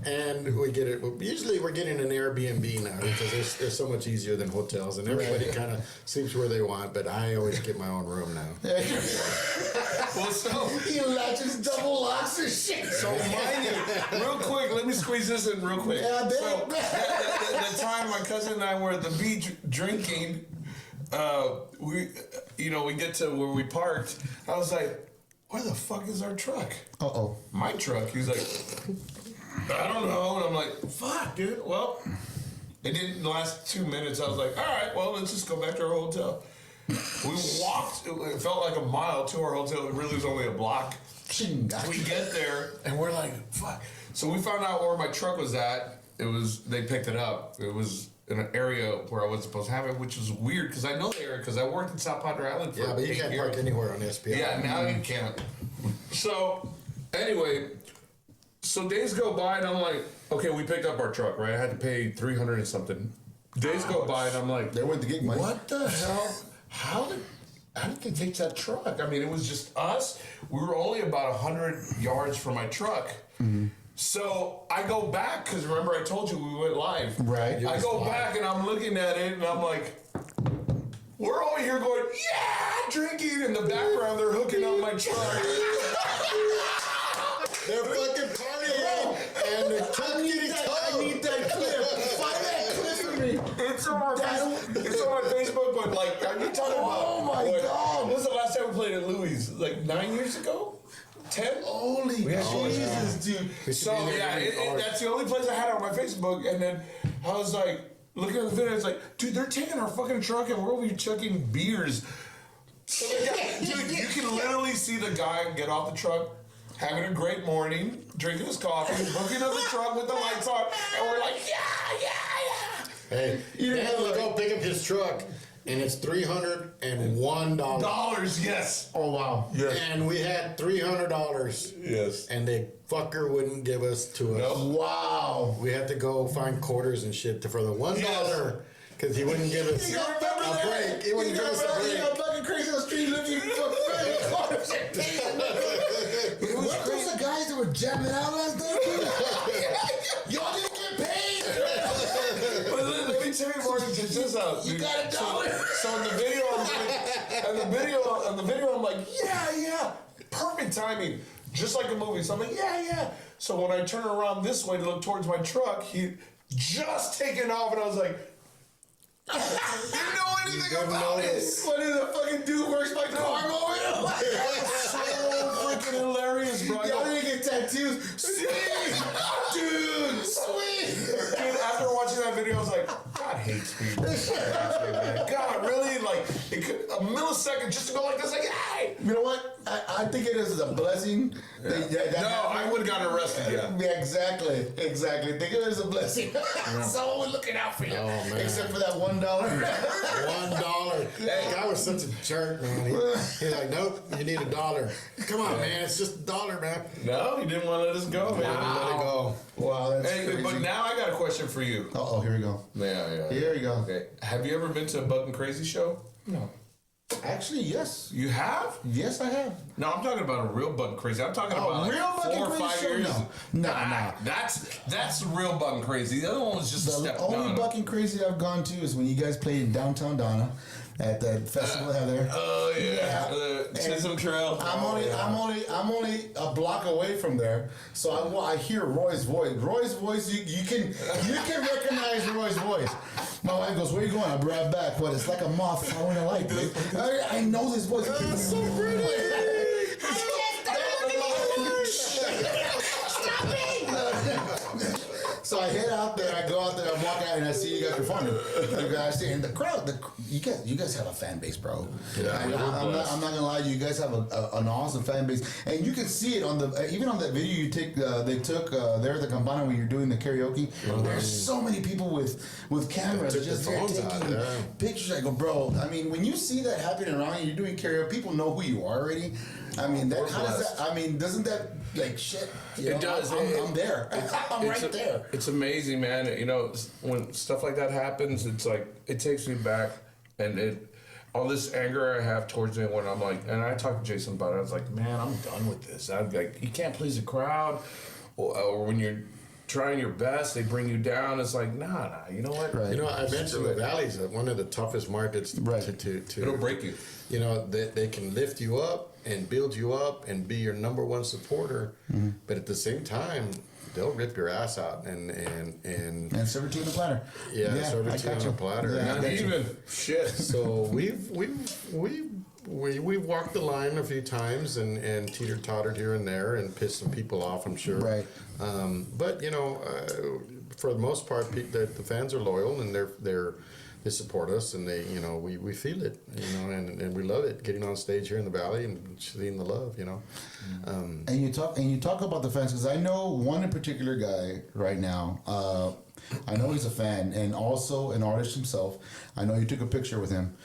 and we get it. Usually, we're getting an Airbnb now because they're so much easier than hotels, and everybody kind of sleeps where they want. But I always get my own room now. Well, so He latches double locks and shit. So mind you, real quick, let me squeeze this in real quick. Yeah, So the time my cousin and I were at the beach drinking, we get to where we parked. I was like, where the fuck is our truck? Uh-oh. My truck. He's like, I don't know. And I'm like, fuck, dude. Well, it didn't last 2 minutes. I was like, all right, well, let's just go back to our hotel. We walked, it felt like a mile to our hotel. It really was only a block. We get there and we're like, fuck. So we found out where my truck was at. They picked it up. It was in an area where I wasn't supposed to have it, which was weird because I know the area because I worked in South Padre Island for Yeah, but you 8 can't years. park anywhere on SPI. Yeah, now you can't. So, anyway, so days go by and I'm like, okay, we picked up our truck, right? I had to pay $300 and something. Days go by and I'm like, They went to gig money. what the hell? How did they take that truck? I mean, it was just us. We were only about 100 yards from my truck. So I go back, because remember I told you we went live. Right. I go back and I'm looking at it and I'm like, we're over here going, yeah, drinking. In the background, they're hooking up my truck. They're fucking partying, and the truck getting towed. I need that clip. Find that clip for me. It's on my Facebook, but like, are you talking about? Oh my God. When was the last time we played at Louis? Like 9 years ago? 10? Holy Jesus, dude. So yeah, that's the only place I had it on my Facebook, and then I was like, looking at the video, it's like, dude, they're taking our fucking truck and we're over here chucking beers. So the guy, dude, you can literally see the guy get off the truck, having a great morning, drinking his coffee, hooking up the truck with the lights on, and we're like, yeah. Hey, Dad will go pick up his truck, and it's $301. Dollars, yes. Oh, wow. Yes. And we had $300. Yes. And the fucker wouldn't give us to us. Nope. Wow. We had to go find quarters and shit for the $1 because he wouldn't give us a break. He wouldn't give us a break. You got fucking crazy on the street looking for $30 and paying. What those the guys that were jamming out last night? Y'all didn't get paid. But let me tell you, Martin, check this out. You got $1. So in the video, I'm like, I'm like, yeah, perfect timing, just like a movie. So I'm like, yeah. So when I turn around this way to look towards my truck, he just taken off, and I was like, you know anything about this? What is a fucking dude works my car over here? So freaking hilarious, bro. Y'all didn't get tattoos. Sweet. Dude, sweet. Dude, after watching that video, I was like, God God hates people. God, really? Like, it could, a millisecond just to go like this, like, hey! You know what? I think it is a blessing. That No, I would have gotten arrested, Yeah, exactly. Think it is a blessing. Someone was looking out for you. Oh, man. Except for that $1. $1. That guy was such a jerk, man. He's like, nope, you need $1. Come on, man, it's just $1, man. No, he didn't want to let us go, man. Let it go. Wow, that's Hey, crazy. but now I got a question for you. Oh, here we go. Yeah. Here we go. Okay. Have you ever been to a Buck and Crazy show? No. Actually, yes. You have? Yes, I have. No, I'm talking about a real Buck and Crazy. I'm talking about like real Buck and 4 or Crazy 5 show? years. No. That's the real Buck and Crazy. The other one was just a The step only down. Buck and Crazy I've gone to is when you guys played in downtown Donna at that festival out there. Oh yeah, Yeah. the Chisholm Trail. I'm only a block away from there, so I hear Roy's voice. Roy's voice, you can recognize Roy's voice. My wife goes, "Where you going?" I'll be right back. But it's like a moth following a light. Babe. I know this voice. That's so pretty. So I head out there, I go out there, I walk out, and I see you guys performing. You guys, and the crowd, you guys have a fan base, bro. Yeah, I'm not gonna lie to you, you guys have an awesome fan base, and you can see it on even on that video you take. They took there at the Campana when you're doing the karaoke. There's so many people with cameras Took just their there phones taking out, yeah. pictures. I go, bro. I mean, when you see that happening around you, you're doing karaoke. People know who you are already. I mean, that kind of. I mean, doesn't that like shit? You know, It does. I'm there. I'm right there. It's amazing, man. You know, when stuff like that happens, it's like it takes me back, and all this anger I have towards it when I'm like, and I talked to Jason about it. I was like, man, I'm done with this. I'm like, you can't please the crowd, or when you're trying your best, they bring you down. It's like, nah. You know what? Right. You know, I mentioned the Valley's one of the toughest markets Right. to It'll break you. You know, they can lift you up and build you up and be your number one supporter, but at the same time, they'll rip your ass out and serve it to you in a platter. serve I it to you got on a platter. Yeah, I Not got you. even shit. So we've walked the line a few times and teeter-tottered here and there and pissed some people off, I'm sure. Right. But you know, for the most part, the fans are loyal and they support us, and we feel it, and we love it getting on stage here in the Valley and seeing the love, And you talk about the fans, because I know one in particular guy right now. I know he's a fan and also an artist himself. I know you took a picture with him.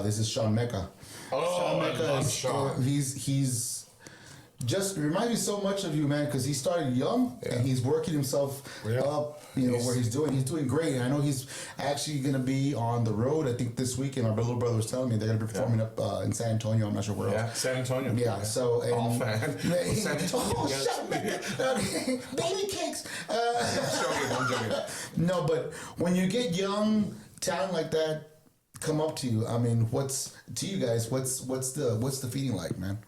This is Sean Mecca. Oh, Sean I Mecca love is, Sean. He's just reminds me so much of you, man, because he started young and he's working himself up. Where he's doing great. And I know he's actually going to be on the road. I think this weekend. My little brother was telling me they're going to be performing up in San Antonio. I'm not sure where else. Yeah, San Antonio. Yeah, so and All fan. San Antonio. oh, shut up. Okay. Baby cakes. I'm joking. No, but when you get young talent like that come up to you, I mean, what's the feeling like, man?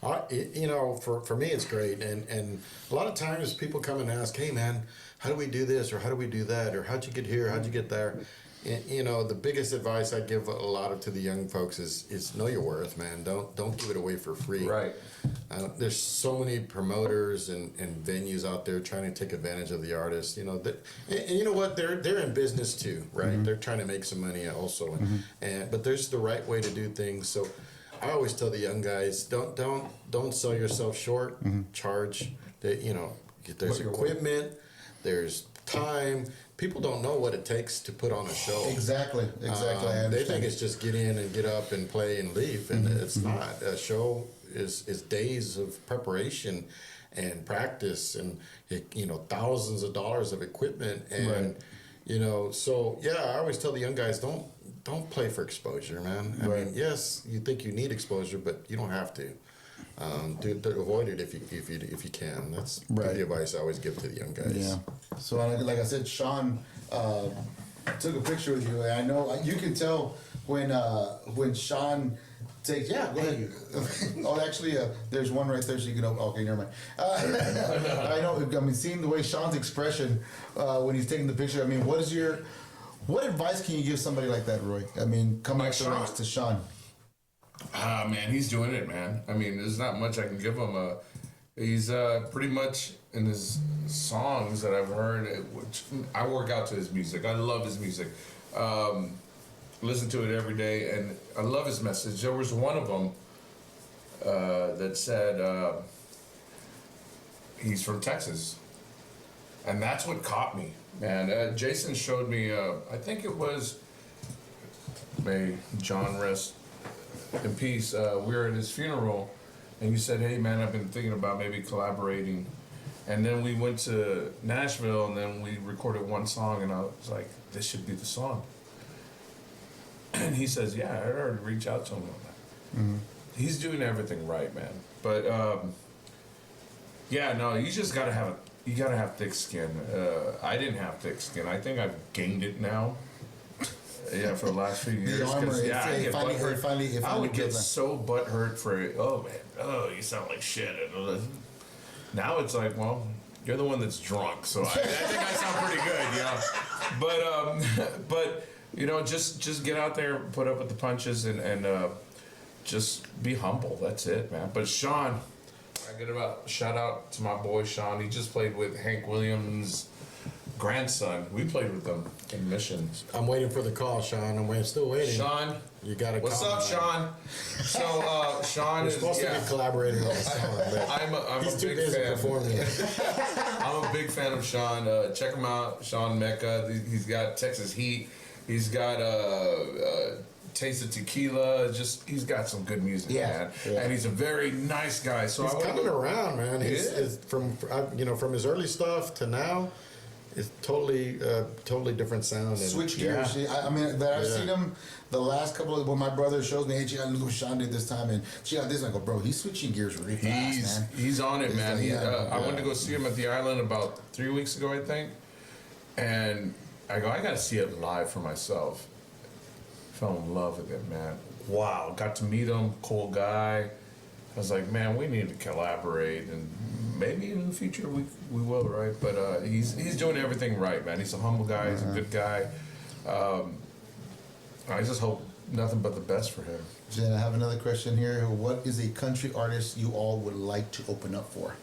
For me, it's great, and a lot of times people come and ask, "Hey, man, how do we do this, or how do we do that, or how'd you get here, how'd you get there?" And, the biggest advice I give a lot to the young folks is know your worth, man. Don't give it away for free. Right. There's so many promoters and venues out there trying to take advantage of the artists. And you know what? They're in business too, right? Mm-hmm. They're trying to make some money also, but there's the right way to do things. So I always tell the young guys, don't sell yourself short. Charge. There's equipment. There's time. People don't know what it takes to put on a show. Exactly. They think it's just get in and get up and play and leave, and it's not. A show is days of preparation and practice, and thousands of dollars of equipment, and So I always tell the young guys, don't play for exposure, man. I mean, yes, you think you need exposure, but you don't have to. Avoid it if you can. That's the advice I always give to the young guys. Yeah. So like I said, Sean took a picture with you, and I know you can tell when Sean takes. Yeah, go ahead. Oh, actually, there's one right there, so you can. Okay, never mind. I know. I mean, seeing the way Sean's expression when he's taking the picture. I mean, what advice can you give somebody like that, Roy? I mean, coming up the ranks to Sean. Man, he's doing it, man. I mean, there's not much I can give him. He's pretty much in his songs that I've heard, which I work out to his music. I love his music. Listen to it every day, and I love his message. There was one of them that said he's from Texas, and that's what caught me, man. Jason showed me. I think it was, may John rest in peace. We were at his funeral, and you said, "Hey, man, I've been thinking about maybe collaborating." And then we went to Nashville, and then we recorded one song, and I was like, "This should be the song." And he says, "Yeah, I already reached out to him on that." Mm-hmm. He's doing everything right, man. But yeah, no, you just gotta have thick skin. I didn't have thick skin. I think I've gained it now. Yeah, for the last few years. The armor, Yeah, I get butthurt. I would get that. so butthurt for, oh man, oh, you sound like shit. Now it's like, well, you're the one that's drunk, so I think I sound pretty good, you know. But you know, just get out there, put up with the punches, and just be humble. That's it, man. But Sean, I get about shout out to my boy Sean. He just played with Hank Williams' grandson. We played with them in Missions. I'm waiting for the call, Sean. Still waiting. Sean, you got to call. What's up, Sean? So Sean is supposed to be collaborating on the song, but I'm he's a too big busy fan. performing. I'm a big fan of Sean. Check him out, Sean Mecca. He's got Texas Heat. He's got Taste of Tequila. Just he's got some good music, man. Yeah. And he's a very nice guy. So he's coming around, man. He's from his early stuff to now. It's totally different sound. Switch gears. Yeah. I mean, I've seen him the last couple of. When my brother shows me, hey, check out what Sean did this time, and check out this. And I go, bro, he's switching gears really fast, man. He's on it, man. I went to go see him at the Island about 3 weeks ago, I think, and I go, I got to see it live for myself. Fell in love with it, man. Wow, got to meet him, cool guy. I was like, man, we need to collaborate, and maybe in the future we will, right? But he's doing everything right, man. He's a humble guy. He's a good guy. I just hope nothing but the best for him. Jen, I have another question here. What is a country artist you all would like to open up for?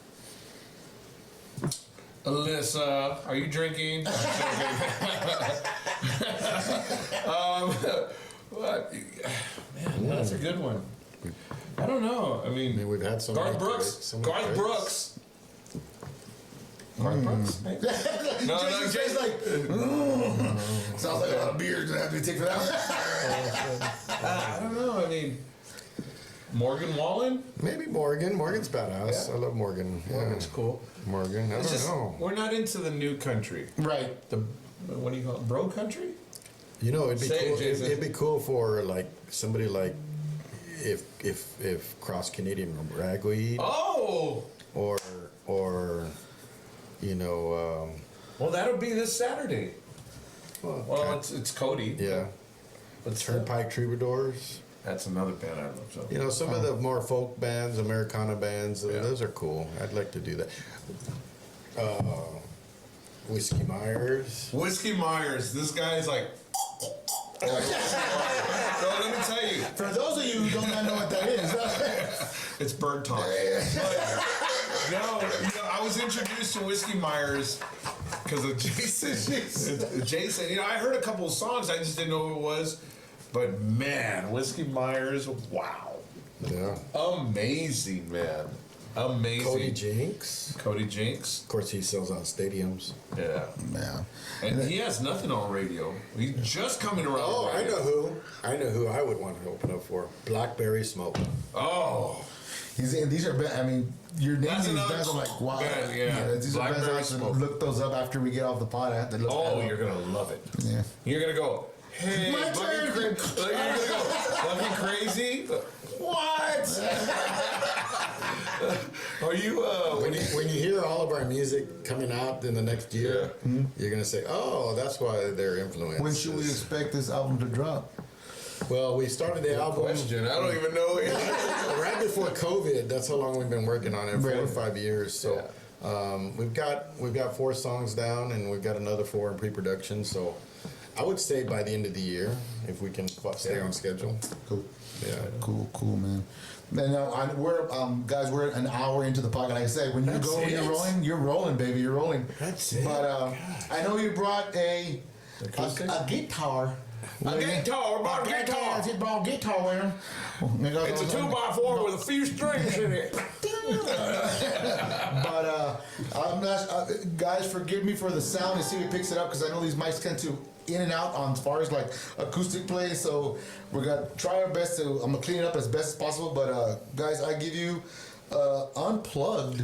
Alyssa, are you drinking? Man, that's a good one. I don't know. I mean we've had some. Garth Brooks. Garth Brooks. Garth Brooks. No, Jason's like, sounds like a lot of beers gonna have to be taken out. I don't know. I mean, Morgan Wallen. Maybe Morgan. Morgan's badass. Yeah. I love Morgan. Morgan's cool. Morgan. I don't know. We're not into the new country. Right. What do you call it? Bro country? You know, it'd be cool. Jason. It'd be cool for like somebody like if Cross Canadian Ragweed. Oh. Or you know. Well, that'll be this Saturday. Well, it's Cody. Yeah. But Turnpike Troubadours. That's another band I love. So. You know, some of the more folk bands, Americana bands, those are cool. I'd like to do that. Whiskey Myers. Whiskey Myers. This guy's like. So let me tell you. For those of you who do not know what that is, it's bird talk. But, no, I was introduced to Whiskey Myers because of Jason. Jason, I heard a couple of songs. I just didn't know who it was. But man, Whiskey Myers, wow. Yeah. Amazing, man. Amazing. Cody Jinks. Of course, he sells out stadiums. Yeah. man. And he has nothing on radio. He's just coming around. Oh, I know who I would want to open up for. Blackberry Smoke. Oh. These are, I mean, your names these bands are like, wow. Yeah. These are bands I have to look those up after we get off the pod. I have to look you're going to love it. Yeah. You're going to go, hey, My turn. You're going to go, Lucky Crazy? What? Are you, when you hear all of our music coming out in the next year, you're going to say, oh, that's why they're influenced. When should we expect this album to drop? Well, we started the album. Question. I don't even know. Right before COVID. That's how long we've been working on it, 4 or 5 years. So we've got 4 songs down, and we've got another 4 in pre-production. So I would say by the end of the year, if we can stay on schedule. Cool. Yeah. Cool, man. Now, we're an hour into the podcast. Like I said, when you're rolling, baby, you're rolling. That's it. But I know you brought a Acoustic? A guitar. A guitar, about a guitar. It's about guitar with him. It's a 2x4 with a few strings in it. But I'm not, guys, forgive me for the sound and see if it picks it up because I know these mics tend to in and out on as far as like acoustic play. So we're gonna try our best to. I'm gonna clean it up as best as possible. But guys, I give you Unplugged,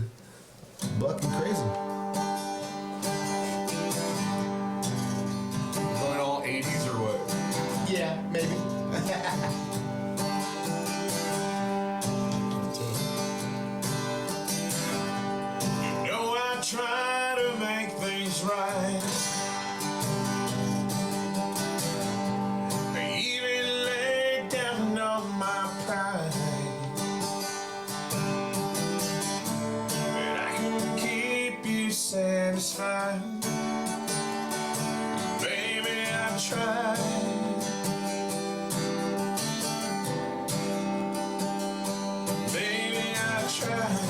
Bucking Crazy. Going all 80s or what? Yeah, maybe. You know I try to make things right. I even lay down on my pride. But I can keep you satisfied. Baby, I tried. Baby, I tried.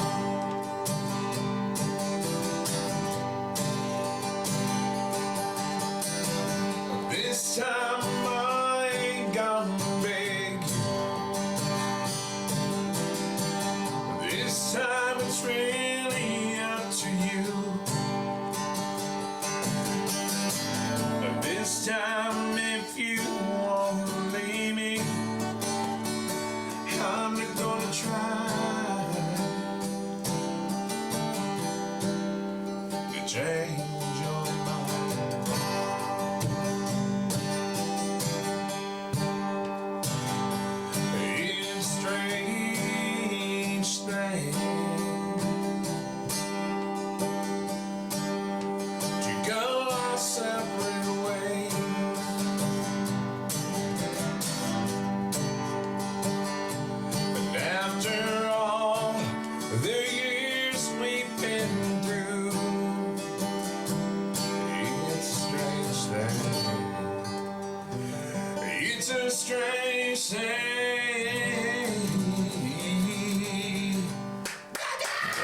This time I ain't gonna beg you. This time it's really up to you. This time if you wanna leave me, I'm gonna try to change your mind. It's a strange thing to go our separate ways. And after all the years we've been through, it's a strange thing. It's a strange thing.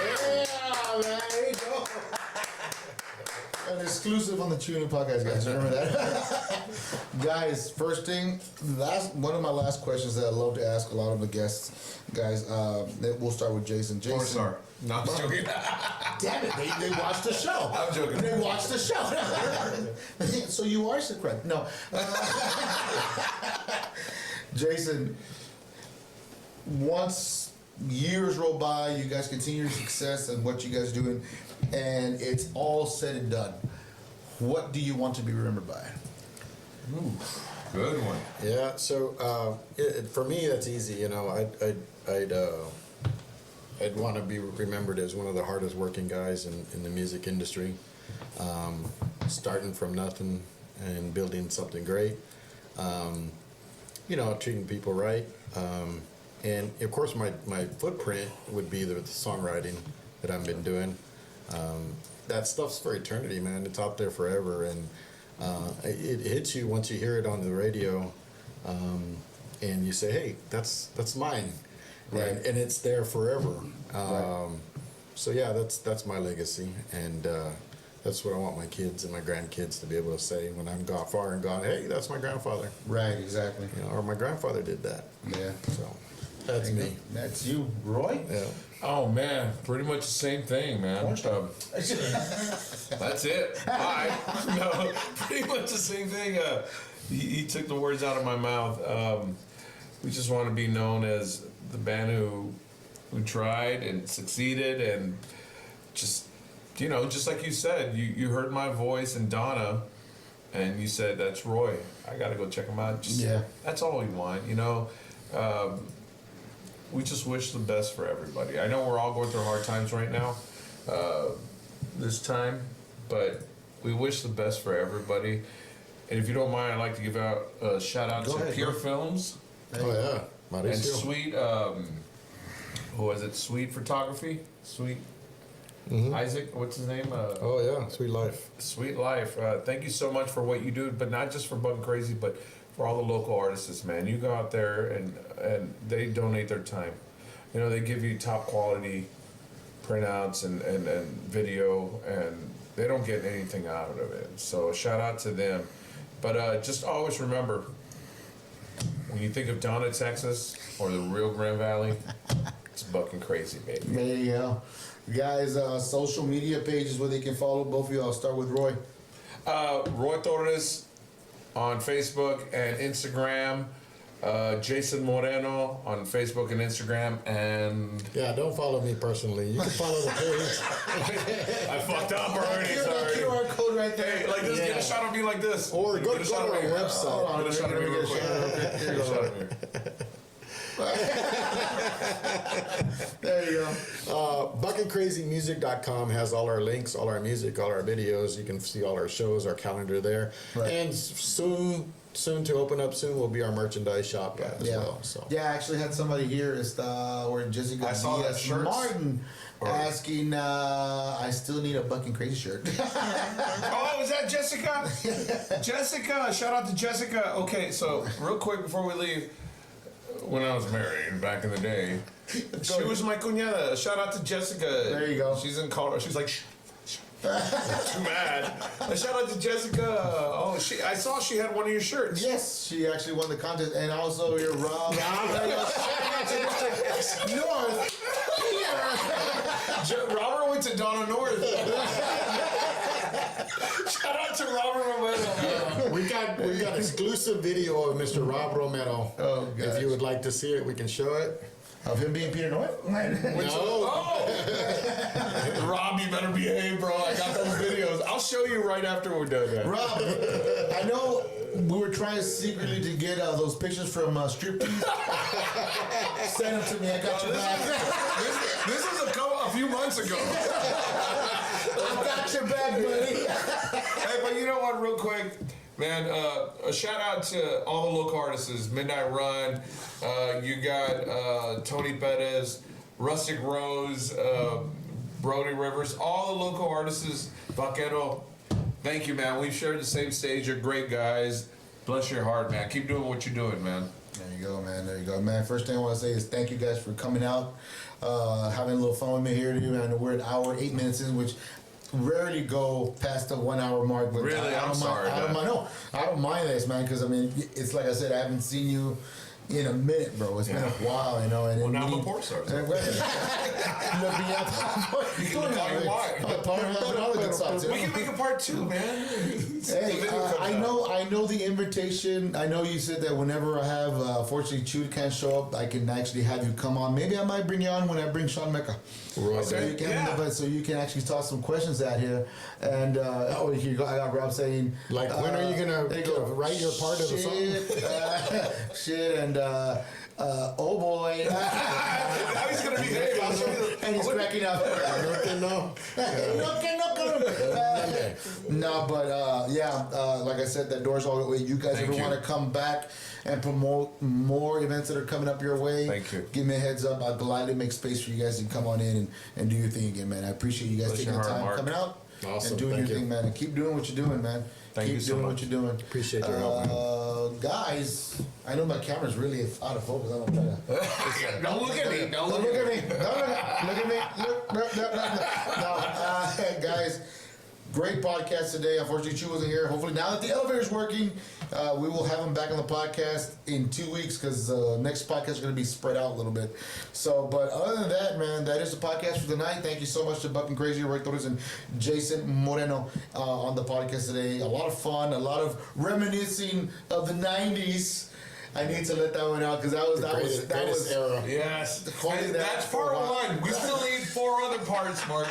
Yeah, man, there you go. An exclusive on the Tuning Podcast, guys. Remember that? Guys, first thing, one of my last questions that I love to ask a lot of the guests, guys. We'll start with Jason. Jason. Four-star. No, I'm joking. Damn it, they watched the show. I'm joking. They watched the show. So you are secret. No. Jason, once years roll by, you guys continue your success and what you guys doing, and it's all said and done. What do you want to be remembered by? Good one. Yeah, so for me, that's easy. You know, I'd want to be remembered as one of the hardest working guys in the music industry, starting from nothing and building something great. You know, treating people right, and of course, my footprint would be the songwriting that I've been doing. That stuff's for eternity, man. It's out there forever, and it hits you once you hear it on the radio, and you say, "Hey, that's mine," Right. and it's there forever. Right. So yeah, that's my legacy, and that's what I want my kids and my grandkids to be able to say when I'm far and gone. Hey, that's my grandfather, Right, exactly. you know, or my grandfather did that. Yeah. So that's me. That's you, Roy. Yeah. Oh man, pretty much the same thing, man. That's it. Bye. No, pretty much the same thing. He took the words out of my mouth. We just want to be known as the band who tried and succeeded, and just, you know, just like you said, you heard my voice and Donna, and you said, "That's Roy. I got to go check him out." Just, Yeah. That's all we want, you know. We just wish the best for everybody. I know we're all going through hard times right now, this time, but we wish the best for everybody. And if you don't mind, I'd like to give out a shout out Go to ahead, Pure bro. Films Oh yeah. and Mauricio. Sweet, who was it? Sweet Photography? Sweet Isaac, what's his name? Oh yeah, Sweet Life. Sweet Life. Thank you so much for what you do, but not just for Bug Crazy, but for all the local artists, man. You go out there and they donate their time. You know, they give you top quality printouts and video, and they don't get anything out of it. So shout out to them. But just always remember, when you think of Donna, Texas, or the real Grand Valley, it's bucking crazy, baby. There you go. Guys, social media pages where they can follow both of you. I'll start with Roy. Roy Torres on Facebook and Instagram. Jason Moreno on Facebook and Instagram, and Yeah, don't follow me personally. You can follow the page. I fucked up already. Here's that Sorry. QR code right there. Hey, like this, get a shot of me like this. Or go Get a to shot our of me. website. Hold on, Get a shot of me real quick. There Get you a shot go. of me. There you go. BuckingCrazyMusic.com has all our links, all our music, all our videos. You can see all our shows, our calendar there. Right. And soon to open up soon will be our merchandise shop as well. So Yeah, I actually had somebody here. It's where Jessica I saw that Diaz shirts. Martin asking, I still need a Bucking Crazy shirt. Oh, is that Jessica? Jessica, shout out to Jessica. Okay, so real quick before we leave, when I was married back in the day, she was my cuñada. Shout out to Jessica. There you go. She's in Colorado. She's like, too mad. Shout out to Jessica. Oh, I saw she had one of your shirts. Yes, she actually won the contest. And also your Rob. North. Robert went to Donna North. Shout out to Robert Romero. we got exclusive video of Mr. Rob Romero. Oh, gosh. If you would like to see it, we can show it. Of him being Peter North? Oh! Rob, you better behave, bro. I got those videos. I'll show you right after we're done. Man. Rob, I know we were trying secretly to get those pictures from Striptease. Send them to me. I got your back. This was a few months ago. I got your back, buddy. Hey, but you know what, real quick, man, a shout out to all the local artists, Midnight Run, you got Tony Perez, Rustic Rose, Brody Rivers, all the local artists, Vaquero, thank you, man. We've shared the same stage. You're great guys. Bless your heart, man. Keep doing what you're doing, man. There you go, man. There you go, man. First thing I want to say is thank you guys for coming out, having a little fun with me here. Man, we're an hour, 8 minutes in, which rarely go past the 1 hour mark. But Really? I'm sorry, I don't mind this, man, because I mean, it's like I said, I haven't seen you in a minute, bro. It's been a while, you know. And Well, now I'm a porn star. You can call you why. We can make a part 2, man. Hey, I know the invitation. I know you said that whenever I have, fortunately, Chew can't show up, I can actually have you come on. Maybe I might bring you on when I bring Sean Mecca. Right. So you can, so you can actually toss some questions out here. And here you go. I got Rob saying, Like, when are you gonna write your part of the song? Shit, and oh boy. Now he's going to behave. I'll show you And he's cracking up. No, but like I said, that door's all the way. You guys Thank ever you. want to come back and promote more events that are coming up your way? Thank you. Give me a heads up. I'll gladly make space for you guys to come on in and do your thing again, man. I appreciate you guys Bless taking your the heart, time Mark. coming out Awesome. and doing Thank your you. thing, man. And keep doing what you're doing, man. Thank keep you so doing much. what you're doing. Appreciate your help, man. Guys, I know my camera's really out of focus. I don't try to. Don't look at me. Don't look at me. Look at me. Look. No, guys, great podcast today. Unfortunately, Chu wasn't here. Hopefully, now that the elevator's working, we will have him back on the podcast in 2 weeks because next podcast is going to be spread out a little bit. So, but other than that, man, that is the podcast for tonight. Thank you so much to Bucking Crazy, Roy Torres, and Jason Moreno on the podcast today. A lot of fun, a lot of reminiscing of the 90s. I need to let that one out because that was era. Yes. Holding that That's for a part while. 1. We still need 4 other parts, Mark.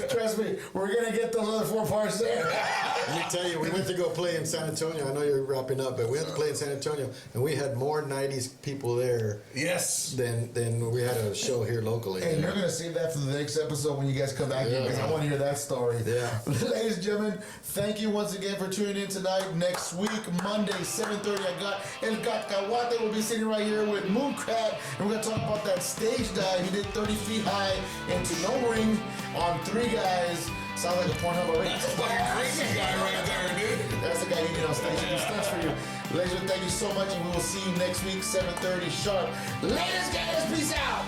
Trust me, we're gonna get those other 4 parts there. Let me tell you, we went to go play in San Antonio. I know you're wrapping up, but we had to play in San Antonio, and we had more 90s people there Yes. than we had a show here locally. And you're gonna save that for the next episode when you guys come back here because I want to hear that story. Yeah. Ladies and gentlemen, thank you once again for tuning in tonight. Next week, Monday, 7:30, I got El Cacahuate. We'll be sitting right here with Mooncrab, and we're gonna talk about that stage dive he did 30 feet high into no ring on 3 guys. Sounds like a Pornhub already. That's a fucking crazy guy right there, dude. That's the guy you get on stage. He stunts for you. Ladies and gentlemen, thank you so much, and we will see you next week, 7:30 sharp. Ladies, guys, peace out.